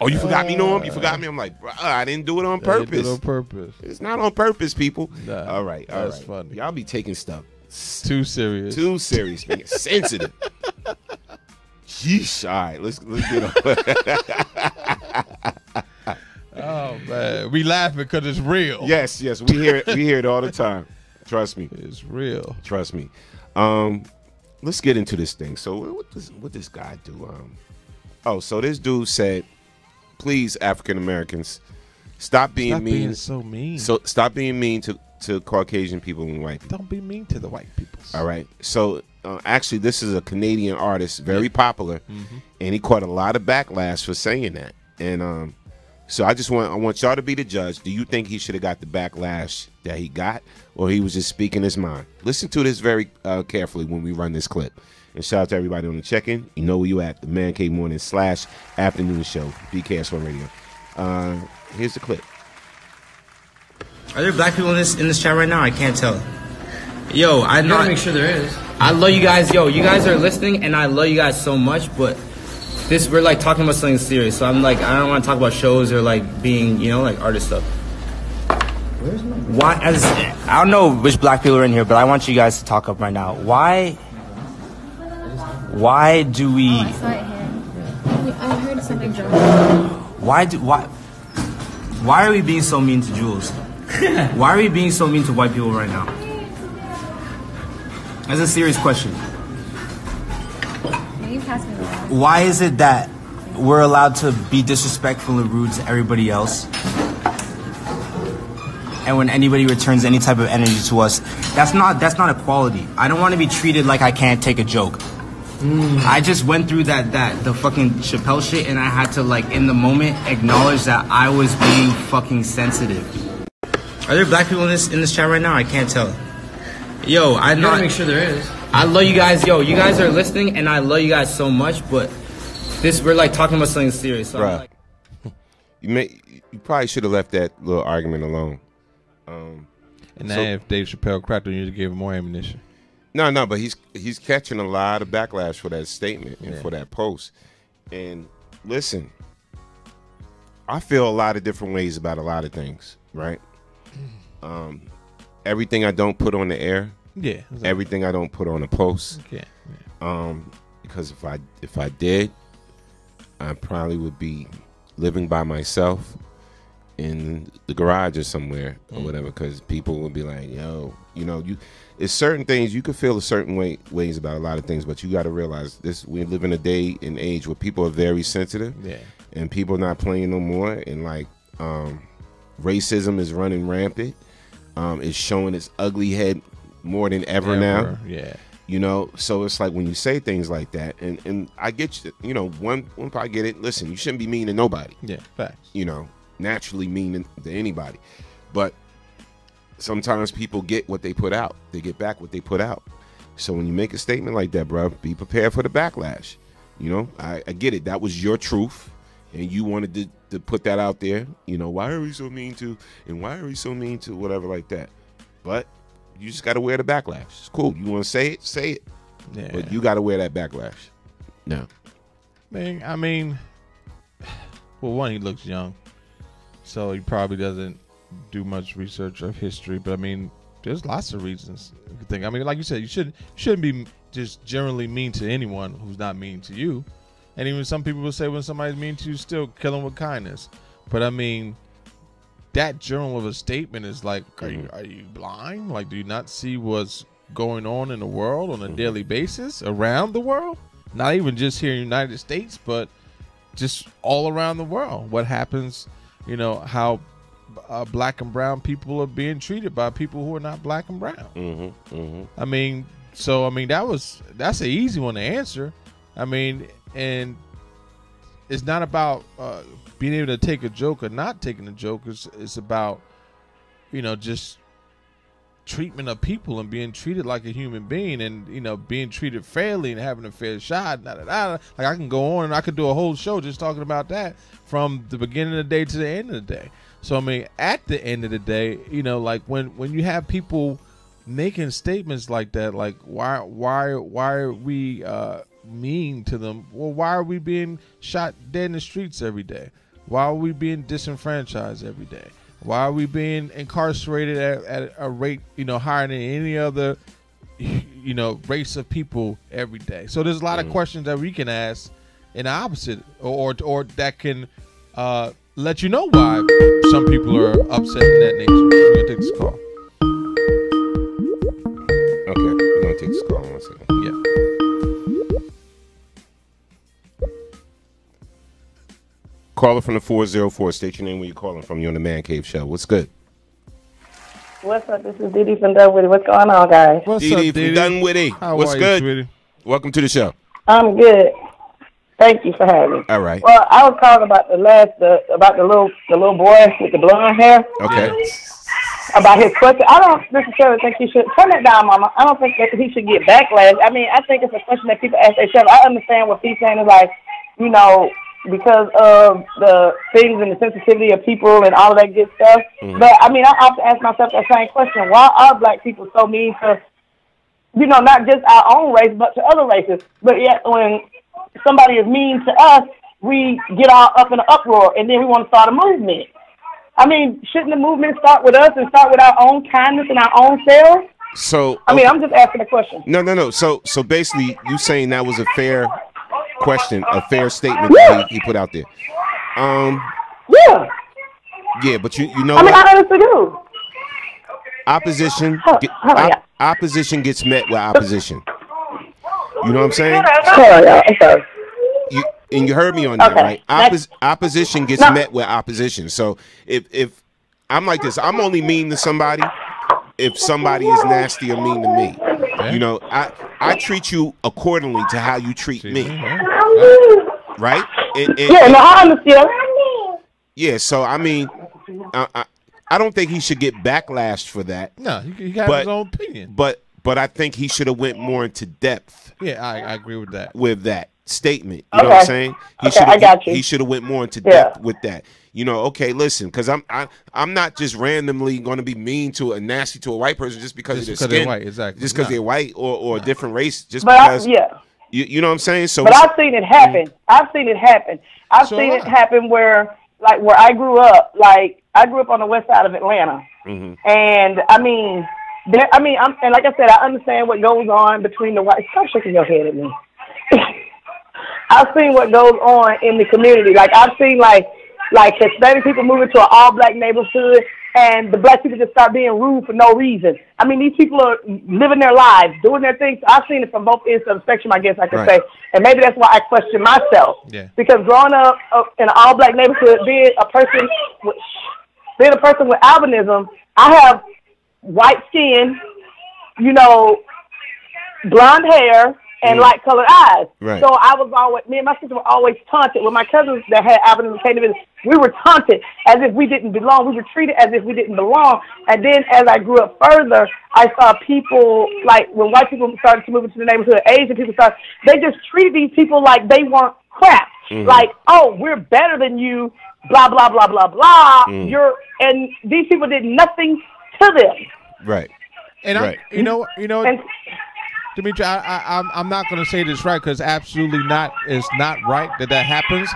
Oh, you forgot me, Norm? You forgot me? I'm like, bruh, I didn't do it on purpose. Did it on purpose. It's not on purpose, people. Nah, all right, all that's right. funny. Y'all be taking stuff Too serious. too serious, man. Sensitive. Sheesh. All right, let's get on. Oh man, we laughing because it's real. Yes, we hear it. We hear it all the time. Trust me, it's real. Trust me. Let's get into this thing. So, what this guy do? So this dude said, "Please, African Americans, stop being mean. Being so mean. So stop being mean to Caucasian people and white people. Don't be mean to the white people." All right. So actually, this is a Canadian artist, very popular, and he caught a lot of backlash for saying that. And so I want y'all to be the judge. Do you think he should have got the backlash that he got, or he was just speaking his mind? Listen to this very carefully when we run this clip. And shout out to everybody on the check-in. You know where you at, the Man Cave Morning / Afternoon Show, BKS1 Radio. Here's the clip. Are there black people in this chat right now? I can't tell. Yo, I gotta make sure there is. I love you guys. Yo, you guys are listening, and I love you guys so much. But we're like talking about something serious. So I'm like, I don't want to talk about shows or like being, like artist stuff. Where's my? Why? I don't know which black people are in here, but I want you guys to talk up right now. Why do we? Oh, I saw it here. I heard something drop. Why are we being so mean to Jules? Why are we being so mean to white people right now? That's a serious question. Can you pass me the water? Why is it that we're allowed to be disrespectful and rude to everybody else, and when anybody returns any type of energy to us, that's not equality. I don't want to be treated like I can't take a joke. I just went through the fucking Chappelle shit, and I had to, like, in the moment acknowledge that I was being fucking sensitive. Are there black people in this chat right now? I can't tell. Yo, I gotta make sure there is. I love you guys. Yo, you guys are listening, and I love you guys so much. But we're like talking about something serious. So I'm like, you probably should have left that little argument alone. And now if Dave Chappelle cracked on you, to give him more ammunition. No, but he's catching a lot of backlash for that statement and for that post. And listen, I feel a lot of different ways about a lot of things, right? Everything I don't put on the air, exactly. Everything I don't put on a post, because if I did, I probably would be living by myself in the garage or somewhere or whatever, because people would be like, yo, it's certain things you could feel a certain ways about a lot of things, but you got to realize we live in a day and age where people are very sensitive, and people are not playing no more, and like racism is running rampant. It's showing its ugly head more than ever now. So it's like when you say things like that, and I get you, one probably get it. Listen, you shouldn't be mean to nobody. Facts. Naturally mean to anybody, but sometimes people get what they put out. They get back what they put out. So when you make a statement like that, bro, be prepared for the backlash. I get it. That was your truth, and you wanted to put that out there. Why are we so mean to, and why are we so mean to, whatever like that. But you just got to wear the backlash. It's cool. You want to say it. Yeah. But you got to wear that backlash. No. Man, I mean, well, one, he looks young, so he probably doesn't do much research of history. But I mean, there's lots of reasons you could think. I mean, like you said, you shouldn't be just generally mean to anyone who's not mean to you. And even some people will say when somebody's mean to you, still kill them with kindness. But I mean, that general of a statement is like, are you blind? Like, do you not see what's going on in the world on a daily basis around the world? Not even just here in the United States, but just all around the world. What happens, how black and brown people are being treated by people who are not black and brown. I mean, that's an easy one to answer. I mean, and it's not about being able to take a joke or not taking a joke. It's about, just treatment of people and being treated like a human being, and being treated fairly and having a fair shot. Like I can go on and I could do a whole show just talking about that from the beginning of the day to the end of the day. So I mean, at the end of the day, like when you have people making statements like that, like why are we mean to them? Well, why are we being shot dead in the streets every day? Why are we being disenfranchised every day? Why are we being incarcerated at a rate, higher than any other, race of people every day? So there's a lot of questions that we can ask in the opposite, or that can let you know why some people are upset in that nature. We're gonna take this call. Okay, we're gonna take this call. 1 second. Yeah. Caller from the 404. State your name where you're calling from. You're on the Man Cave Show. What's good? What's up? This is Didi from Dunwoody. What's going on, guys? Didi from Dunwoody. What's good? Sweetie? Welcome to the show. I'm good. Thank you for having me. All right. Well, I was talking about about the little boy with the blonde hair. Okay. About his question. I don't necessarily think he should turn it down, Mama. I don't think that he should get backlash. I mean, I think it's a question that people ask themselves. I understand what he's saying is like, because of the things and the sensitivity of people and all of that good stuff. Mm-hmm. But, I mean, I often ask myself that same question. Why are black people so mean to, not just our own race, but to other races? But yet when somebody is mean to us, we get all up in an uproar, and then we want to start a movement. I mean, shouldn't the movement start with us and start with our own kindness and our own selves? So I mean, I'm just asking a question. No. So basically, you saying that was a fair question, a fair statement that he put out there. Yeah. Yeah, but you know I mean, what? I honestly do. Opposition gets met with opposition. You know what I'm saying? Okay. And you heard me on that, right? Opposition gets met with opposition. So if I'm like this, I'm only mean to somebody if somebody is nasty or mean to me. Okay. I treat you accordingly to how you treat me. Right? I understand. Yeah, so I mean, I don't think he should get backlash for that. No, he got his own opinion. But I think he should have went more into depth. Yeah, I agree with that. With that statement, you know what I'm saying? He should have went more into depth with that. Okay, listen, because I'm not just randomly going to be mean to a nasty to a white person just because of their skin, they're white, exactly. Just because they're white or a different race, because you know what I'm saying. So, but I've seen it happen. I've seen it happen where I grew up. Like I grew up on the west side of Atlanta, and I mean. And like I said, I understand what goes on between the white. Stop shaking your head at me. I've seen what goes on in the community. Like I've seen like Hispanic people moving to an all-black neighborhood, and the black people just start being rude for no reason. I mean, these people are living their lives, doing their things. I've seen it from both ends of the spectrum, I guess I could say, and maybe that's why I question myself. Yeah. Because growing up in an all-black neighborhood, being a person with albinism, I have white skin, blonde hair, and light-colored eyes. Right. So me and my sister were always taunted. With my cousins that had albinism came to visit, we were taunted as if we didn't belong. We were treated as if we didn't belong. And then as I grew up further, I saw people, like when white people started to move into the neighborhood, Asian people they just treated these people like they weren't crap. Mm-hmm. Like, oh, we're better than you, blah, blah, blah, blah, blah. And these people did nothing to them. Right. And Demetri, I'm not going to say this right because absolutely not. It's not right that happens.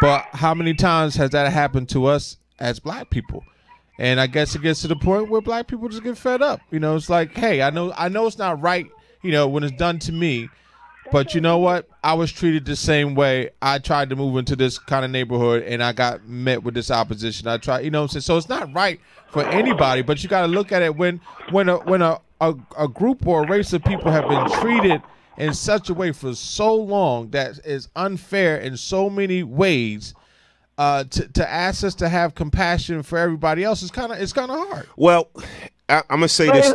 But how many times has that happened to us as black people? And I guess it gets to the point where black people just get fed up. It's like, hey, I know it's not right, when it's done to me. But you know what? I was treated the same way. I tried to move into this kind of neighborhood, and I got met with this opposition. I tried, so it's not right for anybody. But you got to look at it when a group or a race of people have been treated in such a way for so long that is unfair in so many ways. To ask us to have compassion for everybody else is kind of hard. Well, I'm gonna say this.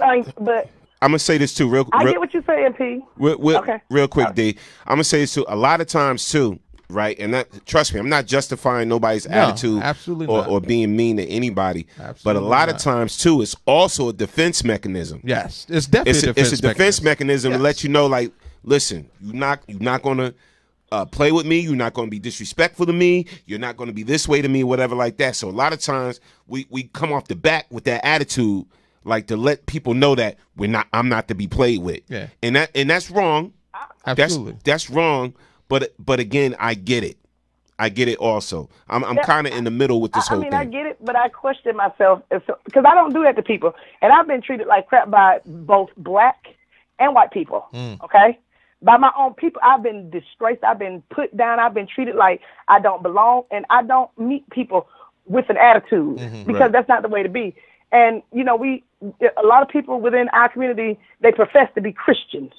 I'm gonna say this too, I get what you're saying, P. Real quick, D. I'm gonna say this too. A lot of times too, right? And that, trust me, I'm not justifying nobody's attitude absolutely or being mean to anybody. Absolutely but a lot not. of times too, it's also a defense mechanism. Yes, it's definitely it's a defense mechanism to let you know, like, listen, you're not gonna play with me. You're not going to be disrespectful to me. You're not going to be this way to me, whatever like that. So a lot of times we come off the bat with that attitude, like to let people know that I'm not to be played with. Yeah. And that's wrong. Absolutely. That's wrong. But again, I get it. I get it also. I'm kind of in the middle with this whole thing. I get it, but I question myself because I don't do that to people. And I've been treated like crap by both black and white people. Okay? By my own people, I've been disgraced. I've been put down. I've been treated like I don't belong. And I don't meet people with an attitude because that's not the way to be. And, you know, a lot of people within our community, they profess to be Christians.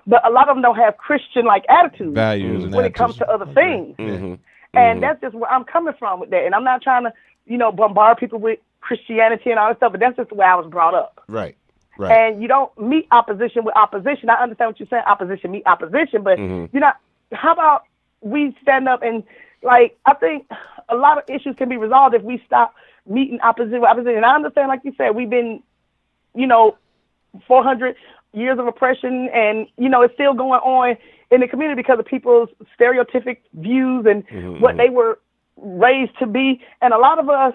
But a lot of them don't have Christian-like attitudes values when it comes to other things. And that's just where I'm coming from with that. And I'm not trying to, you know, bombard people with Christianity and all that stuff, but that's just the way I was brought up. Right. And you don't meet opposition with opposition. I understand what you're saying, opposition meet opposition, but you're not. How about we stand up and, like, I think a lot of issues can be resolved if we stop meeting opposition with opposition. And I understand, like you said, we've been, you know, 400 years of oppression, and, you know, it's still going on in the community because of people's stereotypic views and what they were raised to be. And a lot of us,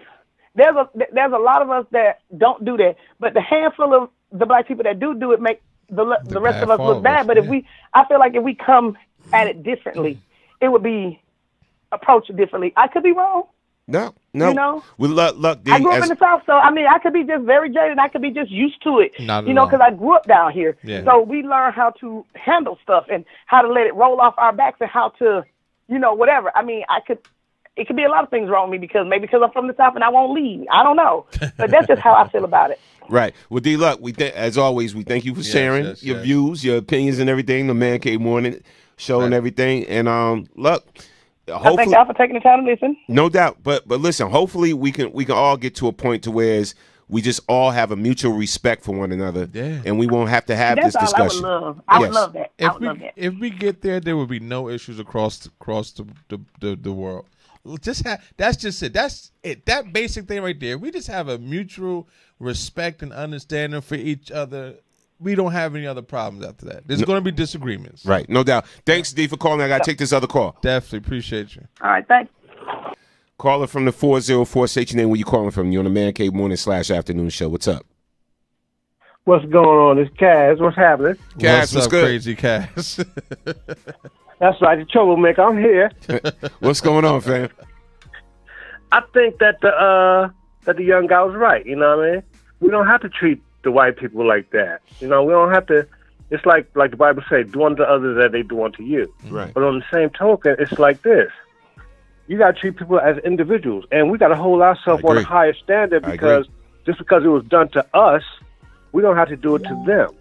there's a lot of us that don't do that, but the handful of the black people that do it make the rest of us look bad. But I feel like if we come at it differently, it would be approached differently. I could be wrong. No. You know? Well, look, I grew up in the South, so I mean, I could be just very jaded. I could be just used to it, because I grew up down here. Yeah. So we learn how to handle stuff and how to let it roll off our backs and how to, you know, whatever. I mean, it could be a lot of things wrong with me because I'm from the South and I won't leave. I don't know, but that's just how I feel about it. Right. Well, D-Luck, as always, we thank you for sharing your views, your opinions, and everything. The Man Cave Morning Show and everything. And look, hopefully, thank y'all for taking the time to listen. No doubt. But listen, hopefully we can all get to a point to where we just all have a mutual respect for one another, and we won't have to have this discussion. I would love that. If we get there would be no issues across the world. That's just it. That's it. That basic thing right there. We just have a mutual respect and understanding for each other. We don't have any other problems after that. There's going to be disagreements. Right, no doubt. Thanks, D, for calling. I got to take this other call. Definitely appreciate you. All right, thanks. Caller from the 404, state your name, where you calling from. You're on the Man Cave Morning / Afternoon Show. What's up? What's going on? It's Kaz. What's happening? Kaz, what's good? Crazy Kaz? That's right, the troublemaker. I'm here. What's going on, fam? I think that the young guy was right. You know what I mean? We don't have to treat the white people like that. You know, we don't have to. It's like the Bible says, do unto others as they do unto you. Right. But on the same token, it's like this. You got to treat people as individuals, and we got to hold ourselves on a higher standard because just because it was done to us, we don't have to do it to them.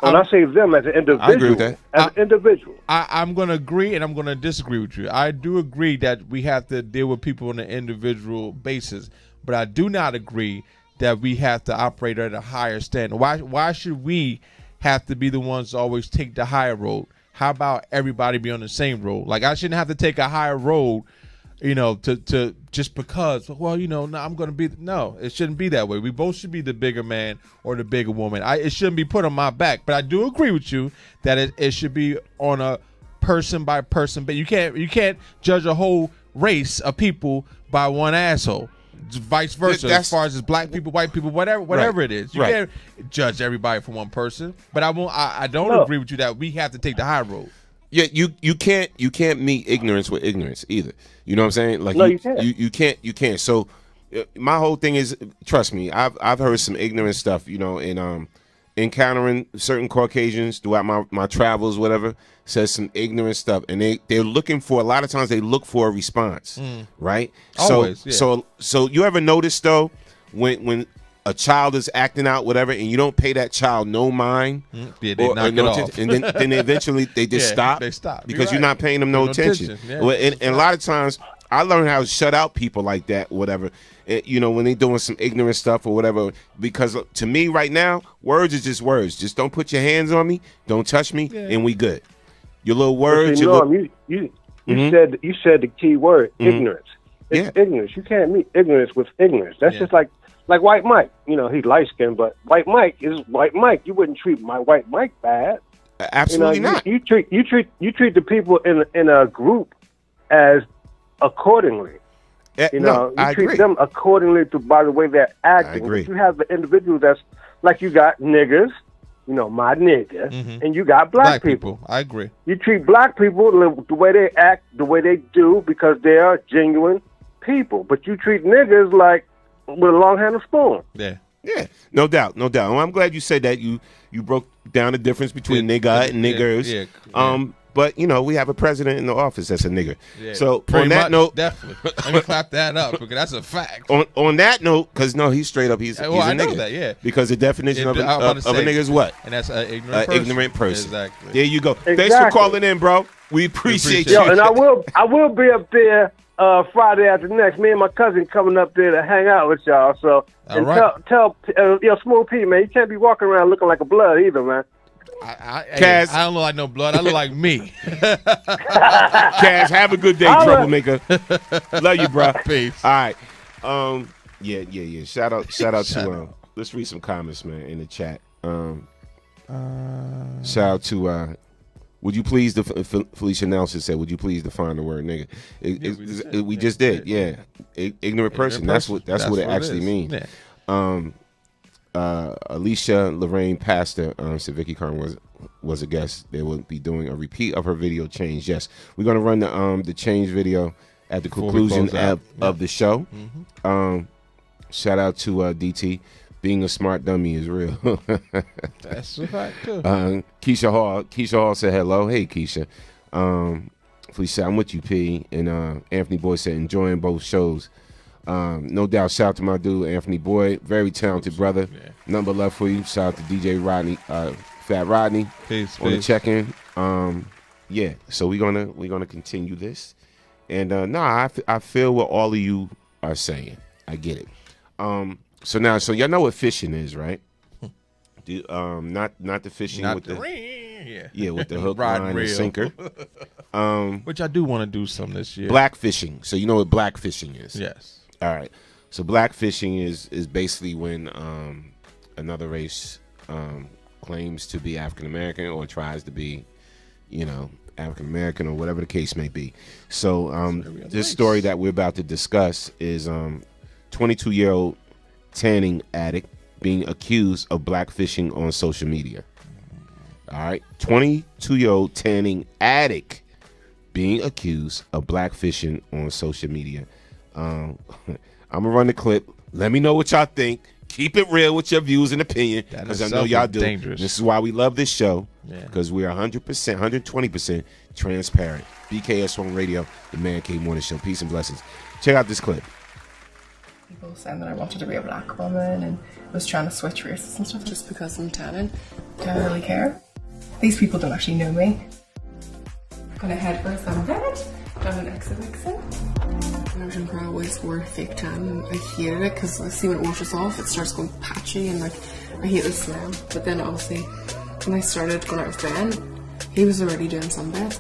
When I say them as an individual, I agree with that. As an individual. I'm going to agree and I'm going to disagree with you. I do agree that we have to deal with people on an individual basis, but I do not agree that we have to operate at a higher standard. Why should we have to be the ones to always take the higher road? How about everybody be on the same road? Like, I shouldn't have to take a higher road, you know, to just because, well, you know, no, I'm going to be. No, it shouldn't be that way. We both should be the bigger man or the bigger woman. It shouldn't be put on my back. But I do agree with you that it should be on a person by person. But you can't judge a whole race of people by one asshole. Vice versa, as far as black people, white people, whatever it is. You can't judge everybody for one person. But I don't agree with you that we have to take the high road. Yeah, you can't meet ignorance with ignorance either. You know what I'm saying? Like, no, you can't. You can't. So my whole thing is, trust me, I've heard some ignorant stuff, you know, in encountering certain Caucasians throughout my travels, whatever, says some ignorant stuff, and they're looking for, a lot of times they look for a response, right? Always, so you ever notice though when a child is acting out, whatever, and you don't pay that child no mind, they knock it off. and then eventually they just stop. They stop because you're not paying them no attention. Yeah. Well, and a lot of times I learned how to shut out people like that, whatever. You know, when they doing some ignorant stuff or whatever. Because to me, right now, words is just words. Just don't put your hands on me, don't touch me, and we good. Your little words. You You said the key word, ignorance. It's ignorance. You can't meet ignorance with ignorance. That's just like White Mike. You know, he's light skinned, but White Mike is White Mike. You wouldn't treat my White Mike bad. Absolutely not. You treat the people in a group as accordingly. You treat them accordingly by the way they're acting. But you have the individuals that's like you got niggers, my nigga, and you got black people. I agree. You treat black people the way they act, the way they do, because they are genuine people. But you treat niggers like with a long-handled spoon. Yeah. Yeah, no doubt. Well, I'm glad you said that. You broke down the difference between nigga and niggers. But we have a president in the office that's a nigger. Yeah, so on that note, definitely, let me clap that up because that's a fact. On that note, because he's straight up, he's a I know nigger. That, yeah. Because the definition of a nigger is what? And that's an ignorant person. Exactly. There you go. Exactly. Thanks for calling in, bro. We appreciate you. And I will be up there Friday after next. Me and my cousin coming up there to hang out with y'all. So tell Smooth P, man, you can't be walking around looking like a blood either, man. Kaz, I don't look like no blood. I look like me. Kaz, have a good day, troublemaker. Love you, bro. Peace. All right. Yeah. Shout out to let's read some comments, man, in the chat. Shout out to would you please Felicia Nelson said, would you please define the word nigga? We just did. Yeah. Ignorant person. That's what it actually means. Yeah. Alicia Lorraine Pastor said Vicky Carn was a guest. They will be doing a repeat of her video Change. Yes, we're going to run the Change video at the conclusion of the show. Shout out to DT. Being a smart dummy is real. That's a fact too. Keisha Hall said hello. Hey Keisha. Felicia, I'm with you, P. And Anthony Boyd said enjoying both shows. No doubt, shout out to my dude Anthony Boyd, very talented brother. Yeah. Nothing but love for you. Shout out to DJ Rodney, Fat Rodney, on the check-in. Yeah, so we're gonna continue this, and I feel what all of you are saying. I get it. So y'all know what fishing is, right? Not the fishing with the with the hook, line, and sinker. Which I do want to do some this year. Black fishing. So you know what black fishing is? Yes. All right. So black fishing is basically when another race claims to be African American or tries to be, African American or whatever the case may be. So this story that we're about to discuss is 22-year-old tanning addict being accused of black fishing on social media. All right. 22-year-old tanning addict being accused of black fishing on social media. I'm gonna run the clip. Let me know what y'all think. Keep it real with your views and opinion, because I know y'all do. Dangerous. This is why we love this show, because we are 100%, 120% transparent. BKS1 Radio, the Man Cave Morning Show. Peace and blessings. Check out this clip. People saying that I wanted to be a black woman and was trying to switch races and stuff just because I'm tanning. Do I really care? These people don't actually know me. Gonna head first, I'm dead. Done an exhibition. When I was younger, I always wore fake tan and I hated it because I see when it washes off, it starts going patchy and I hate the smell. But then obviously, when I started going out with Ben, he was already doing sunbed.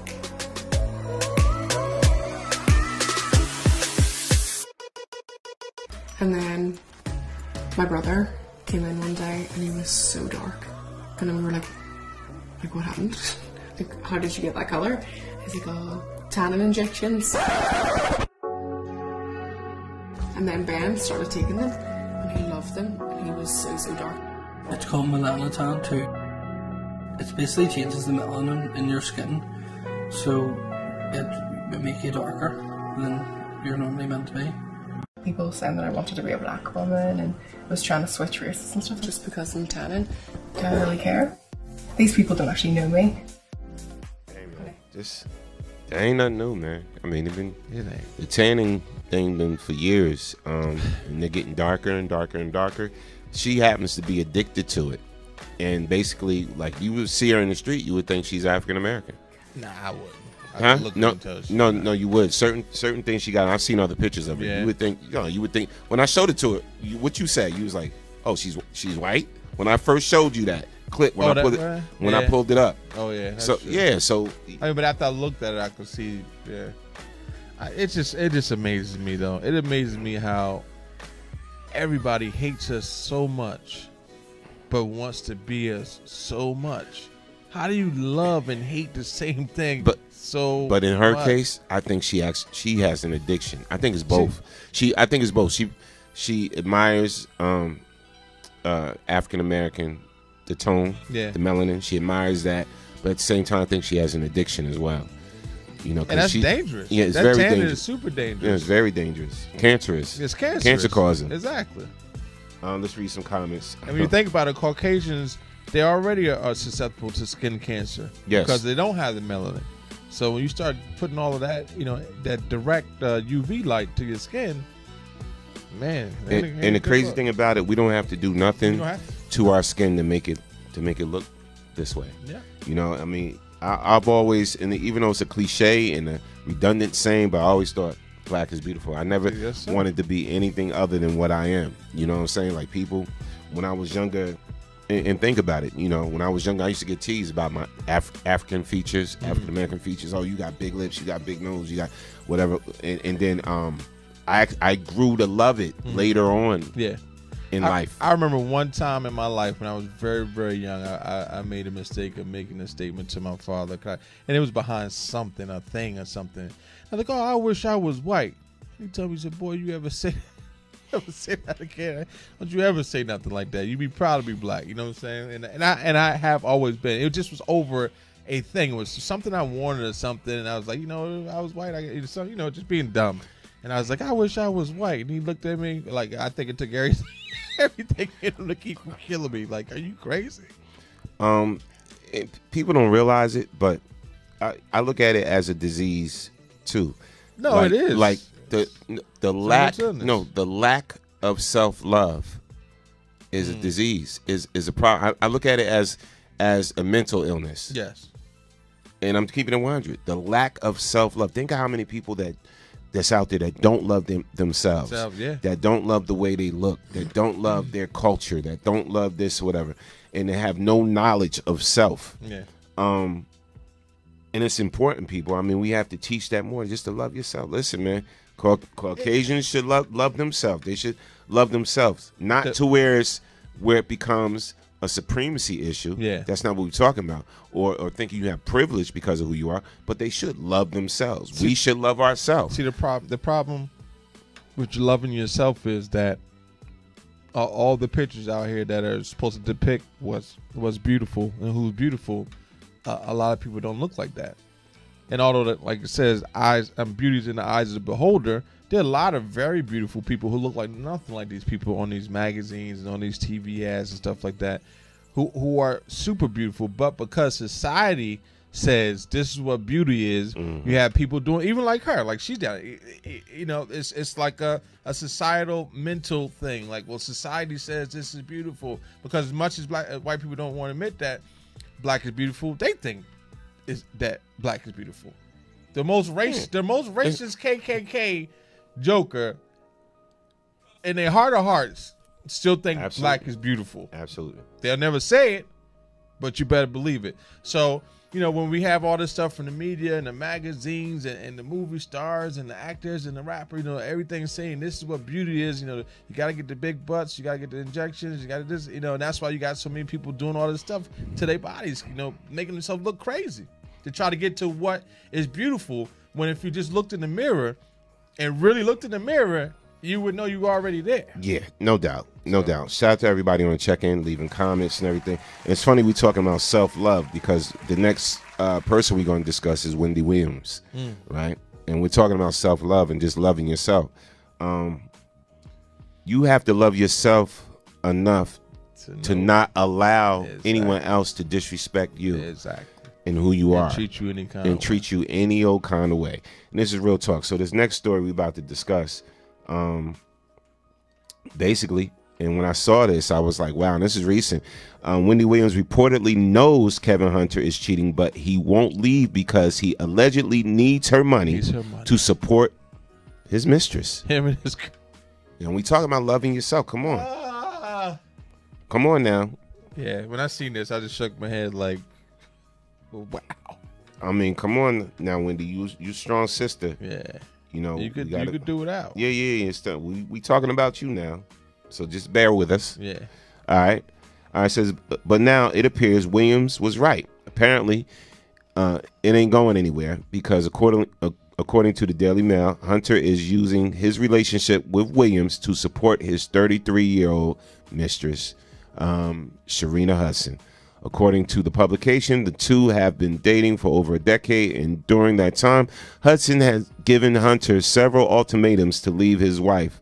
And then my brother came in one day and he was so dark. And then we were like what happened? Like, how did you get that color? He's like, oh, tannin injections. And then Ben started taking them and he loved them and he was so dark. It's called melanotan too. It basically changes the melanin in your skin, so it makes you darker than you're normally meant to be. People saying that I wanted to be a black woman and was trying to switch races and stuff just because I'm tanning. Do I really care? These people don't actually know me. Just there ain't nothing new, man. I mean, the tanning thing been for years, and they're getting darker and darker and darker. She happens to be addicted to it, and basically, like, you would see her in the street, you would think she's African American. Nah, I wouldn't. No, you would. Certain things she got. I've seen other pictures of it. Yeah. You would think when I showed it to her, what you said, you was like, oh, she's white. When I first showed you that, clip when I pulled it up. Oh yeah. So true. yeah. So I mean, but after I looked at it, I could see. Yeah. It just amazes me though. It amazes me how everybody hates us so much, but wants to be us so much. How do you love and hate the same thing? But in her case, I think she has an addiction. I think it's both. I think it's both. She admires African American, the tone, the melanin. She admires that, but at the same time, I think she has an addiction as well. You know, and that's dangerous. Yeah, it's that very tannin dangerous. Is super dangerous. Yeah, it's very dangerous. Cancerous. It's cancerous. Cancer causing. Exactly. Let's read some comments. And when you think about it, Caucasians, they already are susceptible to skin cancer. Yes. Because they don't have the melanin. So when you start putting all of that, you know, that direct UV light to your skin, man. And the crazy thing about it, we don't have to do nothing to our skin to make it look this way. Yeah. You know, I mean, I've always, and even though it's a cliche and a redundant saying, but I always thought black is beautiful. I never wanted to be anything other than what I am. You know what I'm saying? Like people, when I was younger, and think about it, you know, when I was younger, I used to get teased about my African features, African American features. Oh, you got big lips, you got big nose, you got whatever. And then I grew to love it later on. Yeah. In life. I remember one time in my life when I was very, very young, I made a mistake of making a statement to my father. And it was behind something, a thing or something. I was like, oh, I wish I was white. He told me, he said, boy, you ever say that again? Don't you ever say nothing like that. You be proud to be black. You know what I'm saying? And I have always been. It just was over a thing. It was something I wanted or something. And I was like, you know, I was white. You know, just being dumb. And I was like, I wish I was white. And he looked at me like, I think it took everything in him to keep killing me. Like, are you crazy? People don't realize it, but I look at it as a disease too. No, it is. Like the lack of self-love is a disease. Is a problem. I look at it as a mental illness. Yes. And I'm keeping it 100. The lack of self-love. Think of how many people that's out there that don't love themselves, that don't love the way they look, that don't love their culture, that don't love this or whatever, and they have no knowledge of self. Yeah. And it's important, people. I mean, we have to teach that more, just to love yourself. Listen, man, Caucasians should love themselves. They should love themselves, not to where it becomes a supremacy issue. Yeah. That's not what we're talking about. Or thinking you have privilege because of who you are, but they should love themselves. We should love ourselves. See, the problem with loving yourself is that all the pictures out here that are supposed to depict what's beautiful and who's beautiful, a lot of people don't look like that. And although that, like it says, eyes and beauty's in the eyes of the beholder, there are a lot of very beautiful people who look like nothing like these people on these magazines and on these TV ads and stuff like that, who are super beautiful. But because society says this is what beauty is, you have people doing, even like her, like she's down. You know, it's like a societal mental thing. Like, well, society says this is beautiful because as much as white people don't want to admit that black is beautiful, they think that black is beautiful. The most racist KKK joker in their heart of hearts still think black is beautiful. Absolutely. They'll never say it, but you better believe it. So, you know, when we have all this stuff from the media and the magazines and the movie stars and the actors and the rapper, you know, everything's saying this is what beauty is. You know, you got to get the big butts, you got to get the injections, you got to this, you know, and that's why you got so many people doing all this stuff to their bodies, you know, making themselves look crazy to try to get to what is beautiful, when if you just looked in the mirror and really looked in the mirror, you would know you were already there. Yeah, no doubt. No doubt. Shout out to everybody on the check-in, leaving comments and everything. And it's funny we talking about self-love because the next person we're going to discuss is Wendy Williams, right? And we're talking about self-love and just loving yourself. You have to love yourself enough to not allow anyone else to disrespect you. Exactly. And who you are. Treat you any kind and of way. treat you any old kind of way. And this is real talk. So this next story we're about to discuss, basically, and when I saw this, I was like, wow, this is recent. Wendy Williams reportedly knows Kevin Hunter is cheating, but he won't leave because he allegedly needs her money to support his mistress. Him and his... And we talking about loving yourself. Come on. Come on now. Yeah, when I seen this, I just shook my head like, wow. I mean, come on now, Wendy. You strong sister. Yeah. You know, you could do without. Yeah. We talking about you now, so just bear with us. Yeah. All right. It says, but now it appears Williams was right. Apparently, it ain't going anywhere because according to the Daily Mail, Hunter is using his relationship with Williams to support his 33-year-old mistress, Sharina Hudson. According to the publication, the two have been dating for over a decade, and during that time, Hudson has given Hunter several ultimatums to leave his wife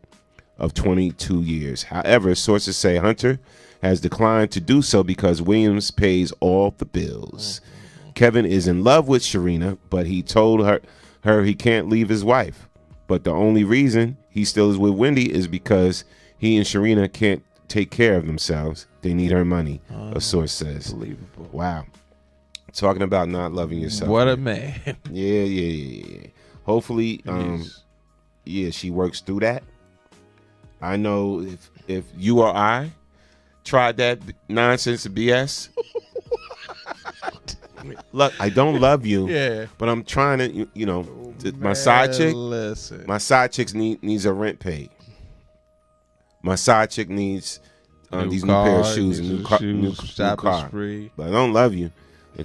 of 22 years. However, sources say Hunter has declined to do so because Williams pays all the bills. Kevin is in love with Sharina, but he told her he can't leave his wife. But the only reason he still is with Wendy is because he and Sharina can't take care of themselves. They need her money, a source says. Unbelievable. Wow. Talking about not loving yourself. What a man. Yeah. Hopefully, she works through that. I know if you or I tried that nonsense of BS. Look, I don't love you. Yeah. But I'm trying to, my side chick. Listen. My side chick needs a rent paid. My side chick needs these new pair of shoes and new car. Spree. But I don't love you.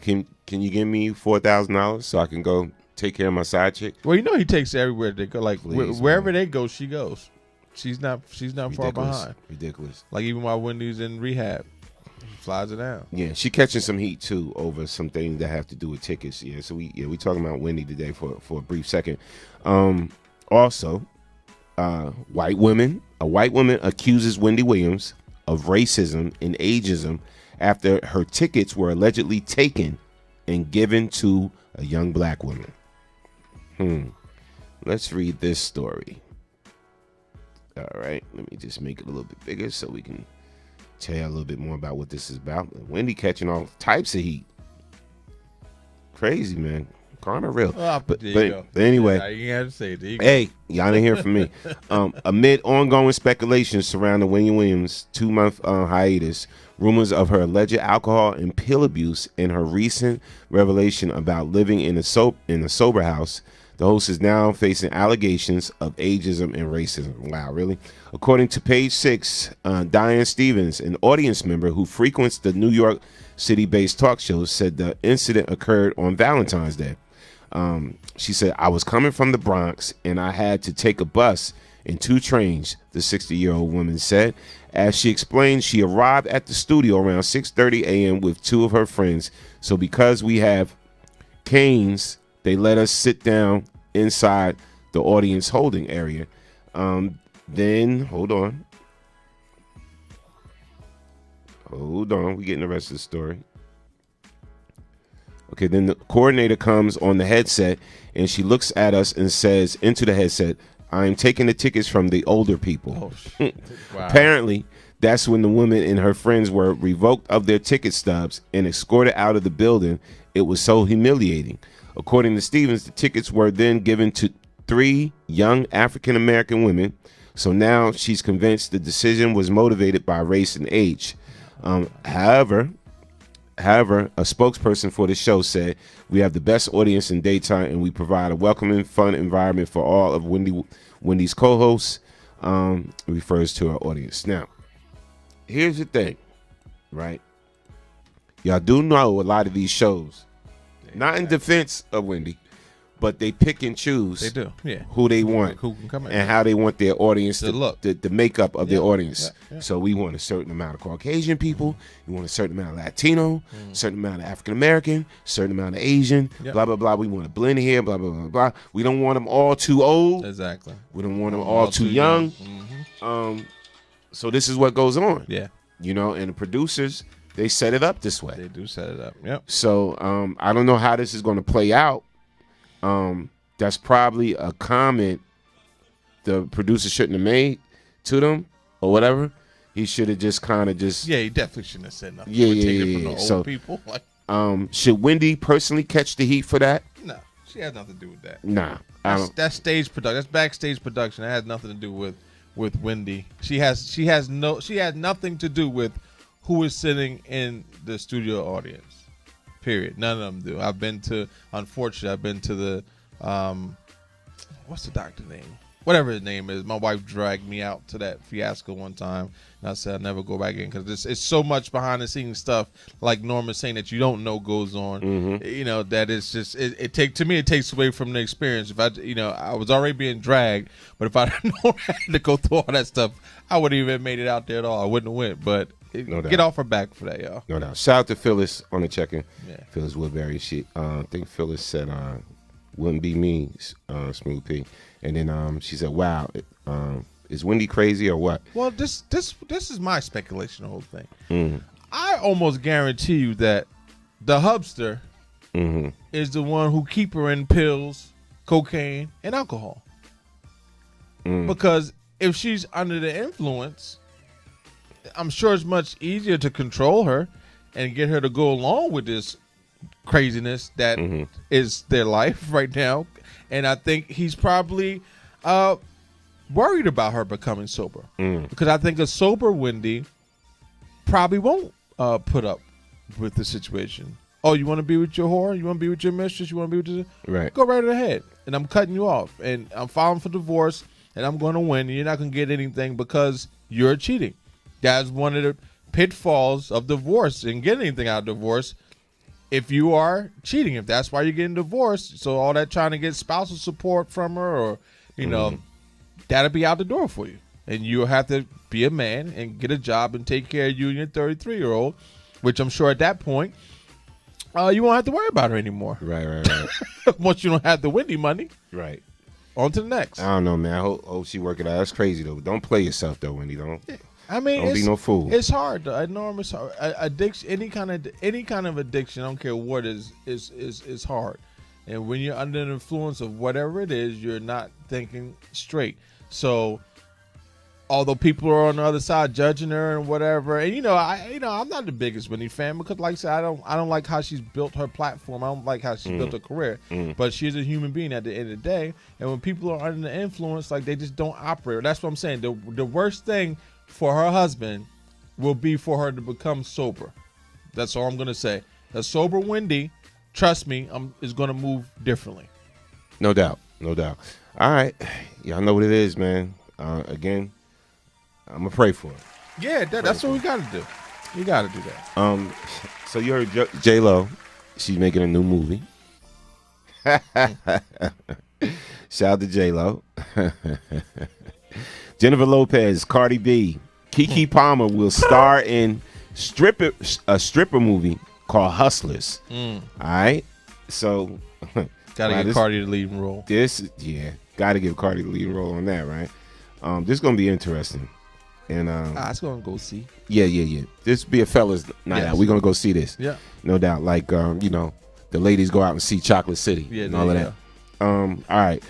Can you give me $4,000 so I can go take care of my side chick? Well, you know he takes her everywhere they go. Like Please, wherever they go, she goes. She's not far behind. Ridiculous. Like even while Wendy's in rehab, he flies her down. Yeah, she catching some heat too over some things that have to do with tickets. Yeah, so we talking about Wendy today for a brief second. Also, a white woman accuses Wendy Williams of racism and ageism after her tickets were allegedly taken and given to a young black woman. Let's read this story. All right, let me just make it a little bit bigger so we can tell you a little bit more about what this is about. Wendy catching all types of heat. Crazy, man. Karma real. But anyway, you had to say it. Hey, y'all didn't hear from me. Amid ongoing speculation surrounding Wendy Williams' 2-month hiatus, rumors of her alleged alcohol and pill abuse, and her recent revelation about living in a sober house, the host is now facing allegations of ageism and racism. Wow, really? According to Page 6, Diane Stevens, an audience member who frequents the New York City-based talk shows, said the incident occurred on Valentine's Day. She said, I was coming from the Bronx and I had to take a bus and 2 trains, the 60-year-old woman said. As she explained, she arrived at the studio around 6:30 a.m. with 2 of her friends. So because we have canes, they let us sit down inside the audience holding area. Then, hold on. We're getting the rest of the story. Okay, then the coordinator comes on the headset and she looks at us and says into the headset, I'm taking the tickets from the older people. Wow. Apparently, that's when the woman and her friends were revoked of their ticket stubs and escorted out of the building. It was so humiliating. According to Stevens, the tickets were then given to 3 young African-American women. So now she's convinced the decision was motivated by race and age. However, a spokesperson for the show said, we have the best audience in daytime and we provide a welcoming, fun environment for all of Wendy's co-hosts. Refers to our audience. Now, here's the thing, right? Y'all do know a lot of these shows, not in defense of Wendy, but they pick and choose. They do, yeah. Who they want, who can come in, and how they want their audience to look, the makeup of their audience. Yeah. So we want a certain amount of Caucasian people, we want a certain amount of Latino, a certain amount of African American, certain amount of Asian, blah blah blah. We want to blend here, blah blah blah blah. We don't want them all too old. Exactly. We don't want them all too young. So this is what goes on. Yeah. And the producers, they set it up this way. They do set it up. Yep. So I don't know how this is going to play out. That's probably a comment the producer shouldn't have made to them or whatever. He should have just kind of just. Yeah, he definitely shouldn't have said nothing. Yeah. From the old So, people. should Wendy personally catch the heat for that? No, she has nothing to do with that. Nah, that's stage production. That's backstage production. It has nothing to do with Wendy. She has nothing to do with who is sitting in the studio audience. Period. None of them do. I've been to the what's the doctor name? Whatever his name is. My wife dragged me out to that fiasco one time, and I said I'll never go back in because it's so much behind the scenes stuff, like Norma's saying, that you don't know goes on. You know, that it's just it takes away from the experience. If I was already being dragged, but if I didn't know I had to go through all that stuff, I wouldn't even made it out there at all. I wouldn't have went. But No doubt. get off her back for that, y'all. No doubt. Shout out to Phyllis on the check-in. Yeah. Phyllis Woodbury. I think Phyllis said, "Wouldn't be me, Smooth P." And then she said, "Wow, is Wendy crazy or what?" Well, this is my speculation. The whole thing. I almost guarantee you that the hubster is the one who keep her in pills, cocaine, and alcohol. Because if she's under the influence, I'm sure it's much easier to control her and get her to go along with this craziness that is their life right now. And I think he's probably worried about her becoming sober. Because I think a sober Wendy probably won't put up with the situation. Oh, you want to be with your whore? You want to be with your mistress? You want to be with your... Right. Go right ahead. And I'm cutting you off. And I'm filing for divorce. And I'm going to win. And you're not going to get anything because you're cheating. That's one of the pitfalls of divorce and getting anything out of divorce. If you are cheating, if that's why you're getting divorced, so all that trying to get spousal support from her, or that'll be out the door for you, and you'll have to be a man and get a job and take care of you and your 33-year-old, which I'm sure at that point you won't have to worry about her anymore. Right. Once you don't have the Wendy money, right. On to the next. I don't know, man. I hope she work it out. That's crazy though. Don't play yourself though, Wendy. Don't. I mean, don't be no fool. It's hard. Enormous hard. Addiction, any kind of addiction, I don't care what is hard. And when you're under the influence of whatever it is, you're not thinking straight. So, although people are on the other side judging her and whatever, and I'm not the biggest Wendy fan because, like I said, I don't like how she's built her platform. I don't like how she's built her career. But she's a human being at the end of the day. And when people are under the influence, like they just don't operate. That's what I'm saying. The worst thing for her husband will be for her to become sober. That's all I'm going to say. A sober Wendy, trust me, is going to move differently. No doubt. All right. Y'all know what it is, man. Again, I'm going to pray for her. Yeah, that's what we got to do. You got to do that. So you heard J-Lo. She's making a new movie. Shout out to J-Lo. Jennifer Lopez, Cardi B, Keke Palmer will star in a stripper movie called Hustlers. All right, so gotta give Cardi the leading role. Gotta give Cardi the leading role on that, right? This is gonna be interesting, and it's gonna go see. Yeah. This be a fellas night out. We're gonna go see this. Yeah, no doubt. Like the ladies go out and see Chocolate City and all of that. All right,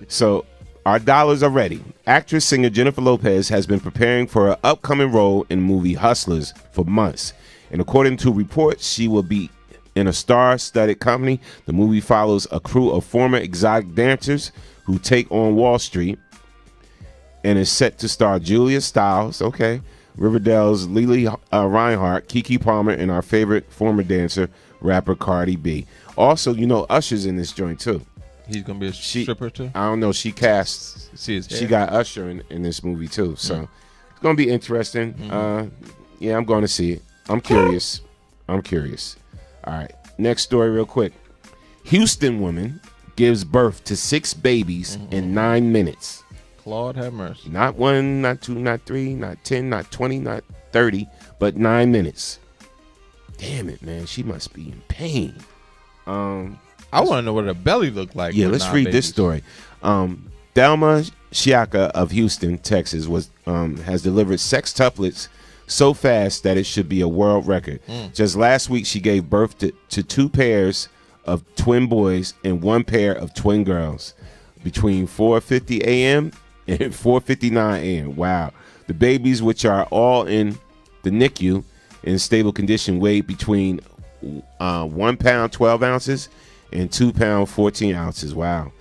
so. Our dollars are ready. Actress singer Jennifer Lopez has been preparing for her upcoming role in the movie Hustlers for months. And according to reports, she will be in a star-studded company. The movie follows a crew of former exotic dancers who take on Wall Street and is set to star Julia Stiles, Riverdale's Lily Reinhart, Keke Palmer, and our favorite former dancer, rapper Cardi B. Also, Usher's in this joint too. He's gonna be a stripper too. I don't know. She cast. She got Usher in this movie too, so it's gonna be interesting. Yeah, I'm going to see it. I'm curious. All right, next story, real quick. Houston woman gives birth to 6 babies in 9 minutes. Claude have mercy. Not 1, not 2, not 3, not 10, not 20, not 30, but 9 minutes. Damn it, man. She must be in pain. I want to know what her belly looked like. Yeah, let's read this story. Thelma Shiaka of Houston, Texas, has delivered sextuplets so fast that it should be a world record. Just last week, she gave birth to 2 pairs of twin boys and 1 pair of twin girls between 4:50 a.m. and 4:59 a.m. Wow. The babies, which are all in the NICU in stable condition, weighed between 1 pound 12 ounces and 2 pound 14 ounces. Wow.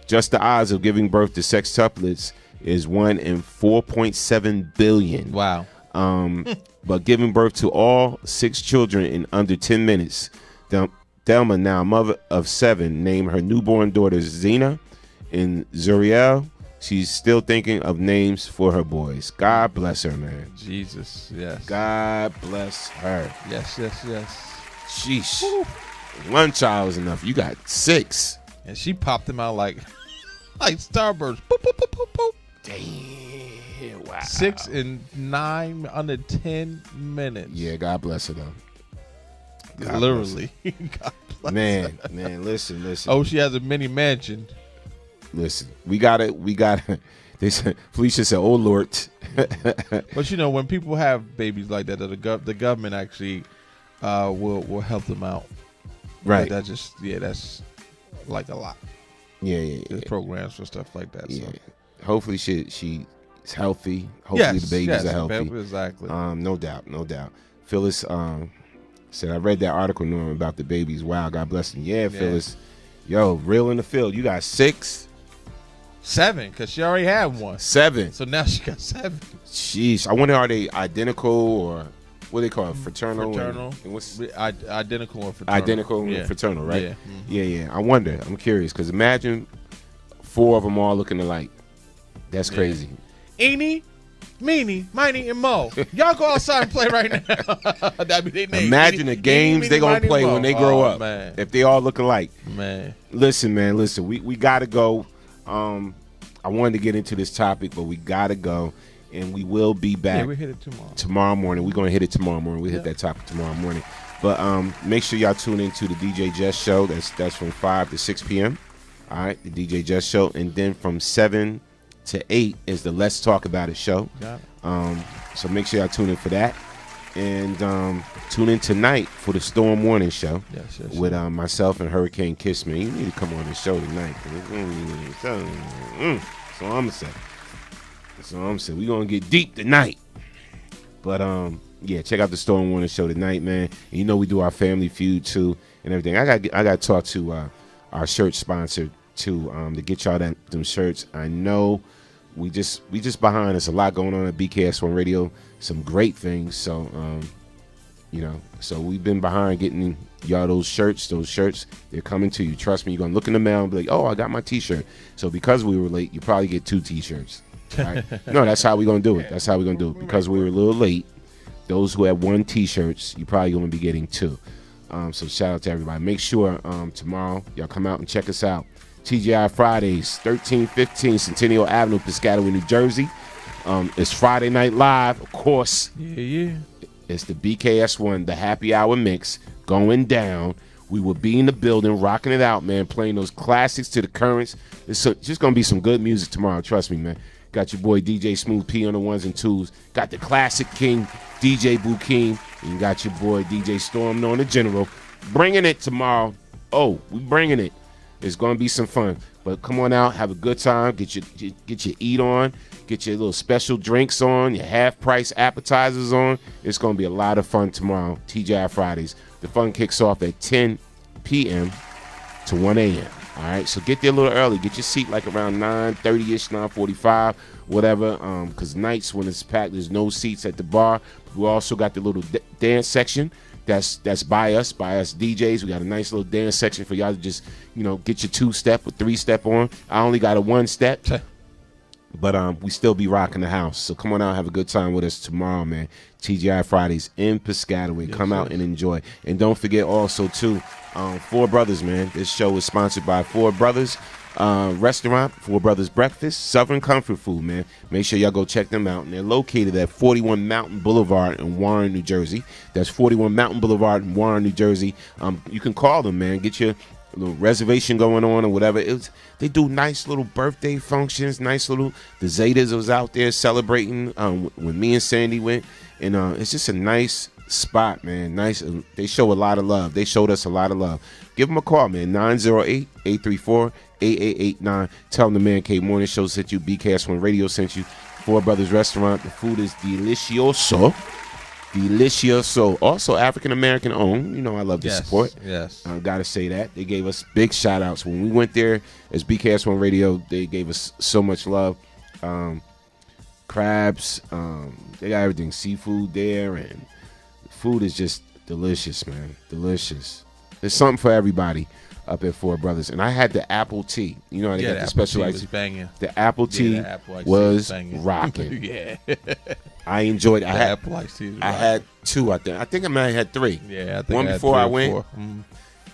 Just the odds of giving birth to sextuplets is 1 in 4.7 billion. Wow. But giving birth to all 6 children in under 10 minutes. Thelma, now a mother of 7, named her newborn daughters Zena and Zuriel. She's still thinking of names for her boys. God bless her, man. Jesus, yes. God bless her. Yes. Sheesh. Woo. 1 child is enough. You got 6. And she popped them out like Starburst. Boop, boop, boop, boop, boop. Damn, wow. 6 and 9 under 10 minutes. Yeah, God bless her, though. God literally. God bless man, her. Man, listen. Oh, she has a mini mansion. Listen, we got it. They said, Felicia said, "Oh Lord." But you know, when people have babies like that, the government actually will help them out. Right. That's like a lot. Yeah. There's programs for stuff like that. Yeah. So. Hopefully she's healthy. Hopefully the babies are healthy. Exactly. No doubt. Phyllis said, I read that article, Norm, about the babies. Wow, God bless them. Yeah, Phyllis. Yo, real in the field. You got 6. 7, because she already had 1. 7. So now she got 7. Jeez. I wonder, are they identical or what do they call it? Fraternal? And what's identical or fraternal? Identical and fraternal, right? Yeah. Yeah. I wonder. I'm curious because imagine 4 of them all looking alike. That's crazy. Eenie, Meenie, Miny, and Mo. Y'all go outside and play right now. That'd be their name. Imagine the games they gonna play when they grow up. Man. If they all look alike. Man. Listen. We gotta go. I wanted to get into this topic, but we gotta go, and we will be back. Yeah, we hit it tomorrow. Tomorrow morning, we're gonna hit it tomorrow morning. We hit that topic tomorrow morning. But make sure y'all tune into the DJ Jess show. That's from 5 to 6 p.m. All right, the DJ Jess show, and then from 7 to 8 is the Let's Talk About It show. Got it. So make sure y'all tune in for that, and tune in tonight for the Storm Warning show. Yes, with myself and Hurricane Kissman. You need to come on the show tonight. That's all I'm gonna say. We're gonna get deep tonight. But yeah, check out the Storm Warning show tonight, man. And you know we do our Family Feud too and everything. I got to talk to our shirt sponsor too to get y'all them shirts. I know we just behind. There's a lot going on at BKS1 Radio. Some great things. So so we've been behind getting y'all those shirts. They're coming to you. Trust me, you're gonna look in the mail and be like, oh, I got my t-shirt. So because we were late, you probably get 2 t-shirts. Right? No, that's how we're gonna do it. Because we were a little late, those who had 1 t-shirts, you're probably gonna be getting 2. So shout out to everybody. Make sure tomorrow y'all come out and check us out. TGI Fridays, 1315 Centennial Avenue, Piscataway, New Jersey. It's Friday Night Live, of course. Yeah. It's the BKS1, the happy hour mix going down. We will be in the building, rocking it out, man, playing those classics to the currents. It's just going to be some good music tomorrow, trust me, man. Got your boy DJ Smooth P on the 1s and 2s. Got the classic king, DJ Bukeem. And you got your boy DJ Storm on the General. Bringing it tomorrow. Oh, we bringing it. It's going to be some fun. But come on out, have a good time, get your eat on, get your little special drinks on, your half-price appetizers on. It's going to be a lot of fun tomorrow, TGI Fridays. The fun kicks off at 10 p.m. to 1 a.m. All right, so get there a little early. Get your seat like around 9:30-ish, 9:45, whatever, because nights when it's packed, there's no seats at the bar. We also got the little dance section. That's by us DJs. We got a nice little dance section for y'all to just, get your 2-step or 3-step on. I only got a 1-step, but we still be rocking the house. So come on out, have a good time with us tomorrow, man. TGI Fridays in Piscataway. Yes, come out and enjoy. And don't forget also too, 4 Brothers, man. This show is sponsored by 4 Brothers Restaurant, 4 Brothers Breakfast, Southern Comfort Food, man. Make sure y'all go check them out. And they're located at 41 Mountain Boulevard in Warren, New Jersey. That's 41 Mountain Boulevard in Warren, New Jersey. You can call them, man. Get your little reservation going on or whatever. They do nice little birthday functions, the Zetas was out there celebrating when me and Sandy went. And it's just a nice spot, man. Nice. They show a lot of love. They showed us a lot of love. Give them a call, man. 908-834-8889. Tell them the Man Cave Morning Show sent you. BKS1 Radio sent you. 4 Brothers Restaurant. The food is delicioso. Also African American owned. I love the support. Yes. Gotta say that. They gave us big shout outs. When we went there as BKS1 Radio, they gave us so much love. crabs. They got everything, seafood there, and the food is just delicious, man. Delicious. There's something for everybody up at Four Brothers. And I had the apple tea. You know, they got the special iced tea. The apple tea was rocking. Yeah. I enjoyed it. I had apple iced tea. I had 2, I think. I think I might have had 3. Yeah, I think one I had before 3 I or went. 4.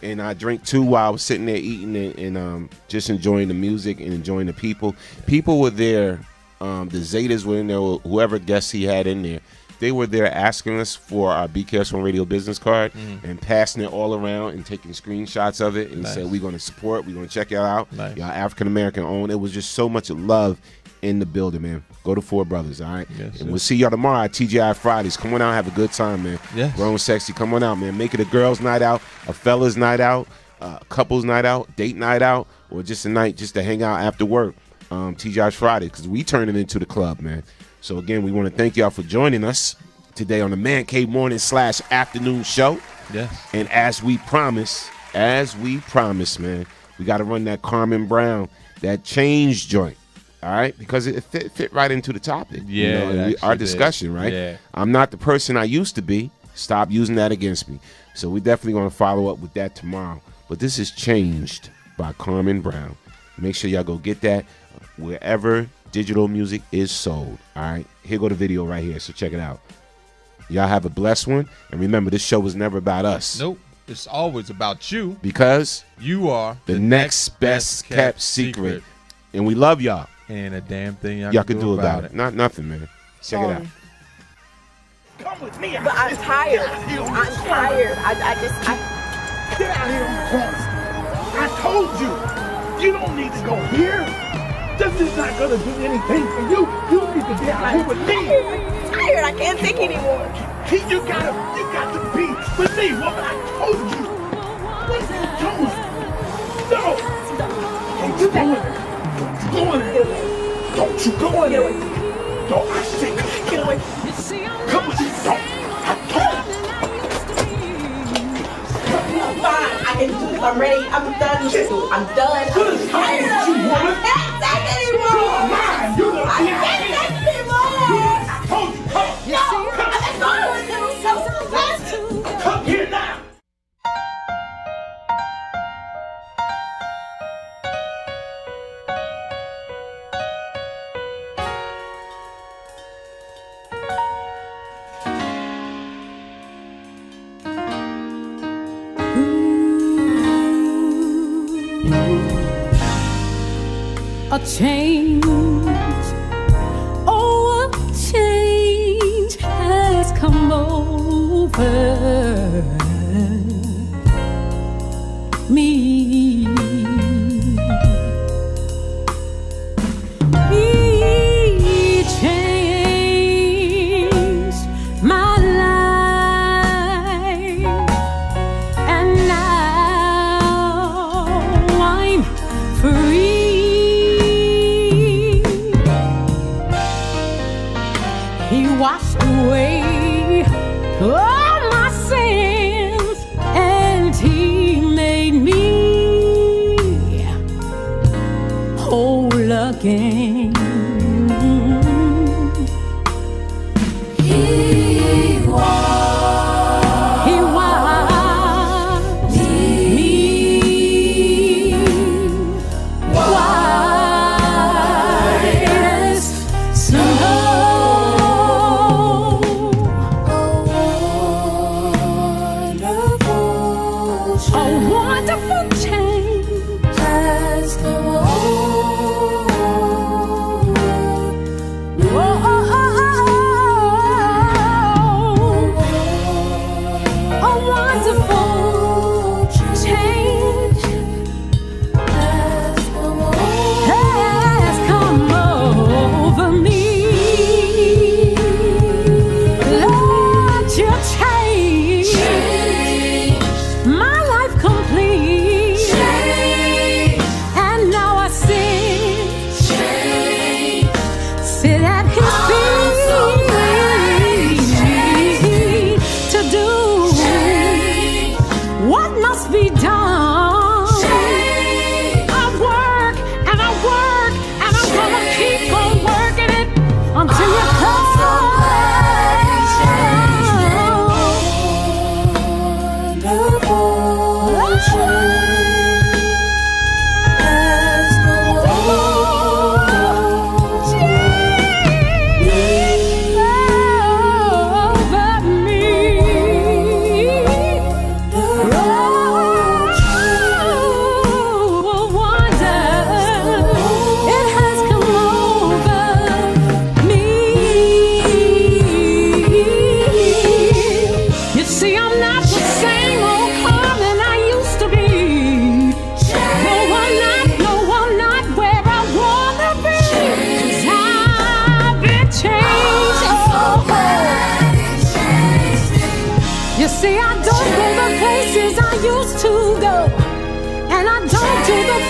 And I drank 2 while I was sitting there eating it and just enjoying the music and enjoying the people. People were there. The Zetas were in there, whoever guests he had in there. They were there asking us for our BKS1 Radio business card and passing it all around and taking screenshots of it and said, we're going to support, we're going to check y'all out. Y'all African-American owned. It was just so much love in the building, man. Go to Four Brothers, all right? Yes, and we'll see y'all tomorrow at TGI Fridays. Come on out and have a good time, man. Yes. Grown Sexy, come on out, man. Make it a girls' night out, a fellas' night out, a couples' night out, date night out, or just a night just to hang out after work. TGI Friday, because we turn it into the club, man. So again, we want to thank y'all for joining us today on the Man Cave Morning / Afternoon Show. Yes. And as we promise, man, we got to run that Carmen Brown, that change joint. All right, because it fit right into the topic. Yeah, you know, our discussion, right? Yeah. I'm not the person I used to be. Stop using that against me. So we're definitely going to follow up with that tomorrow. But this is Changed by Carmen Brown. Make sure y'all go get that wherever digital music is sold. All right, here go the video right here. So check it out. Y'all have a blessed one. And remember, this show was never about us. Nope. It's always about you. Because you are the next best kept secret. And we love y'all. And a damn thing y'all can do about it. Not nothing, man. Check it out. Come with me. But I'm tired. I'm tired. I just. Get out here on the corner. I told you. You don't need to go here. This is not going to do anything for you. You need to get out here with me. I'm tired. I can't take anymore. You got to be with me. What I told you. What are you doing? No. Don't you go in there. Don't you go in there. Don't I say get away. Come with me. Don't. I told you. I'm fine. I can do this. I'm ready. I'm done. I'm done. I'm tired of it. I can't take anymore. I can't take anymore. I told you. Come. No. Come here now. A change, oh, a change has come over me. He changed my life, and now I'm free. Washed away all my sins, and he made me whole again. He washed me white as snow. See, I don't go the places I used to go, and I don't do the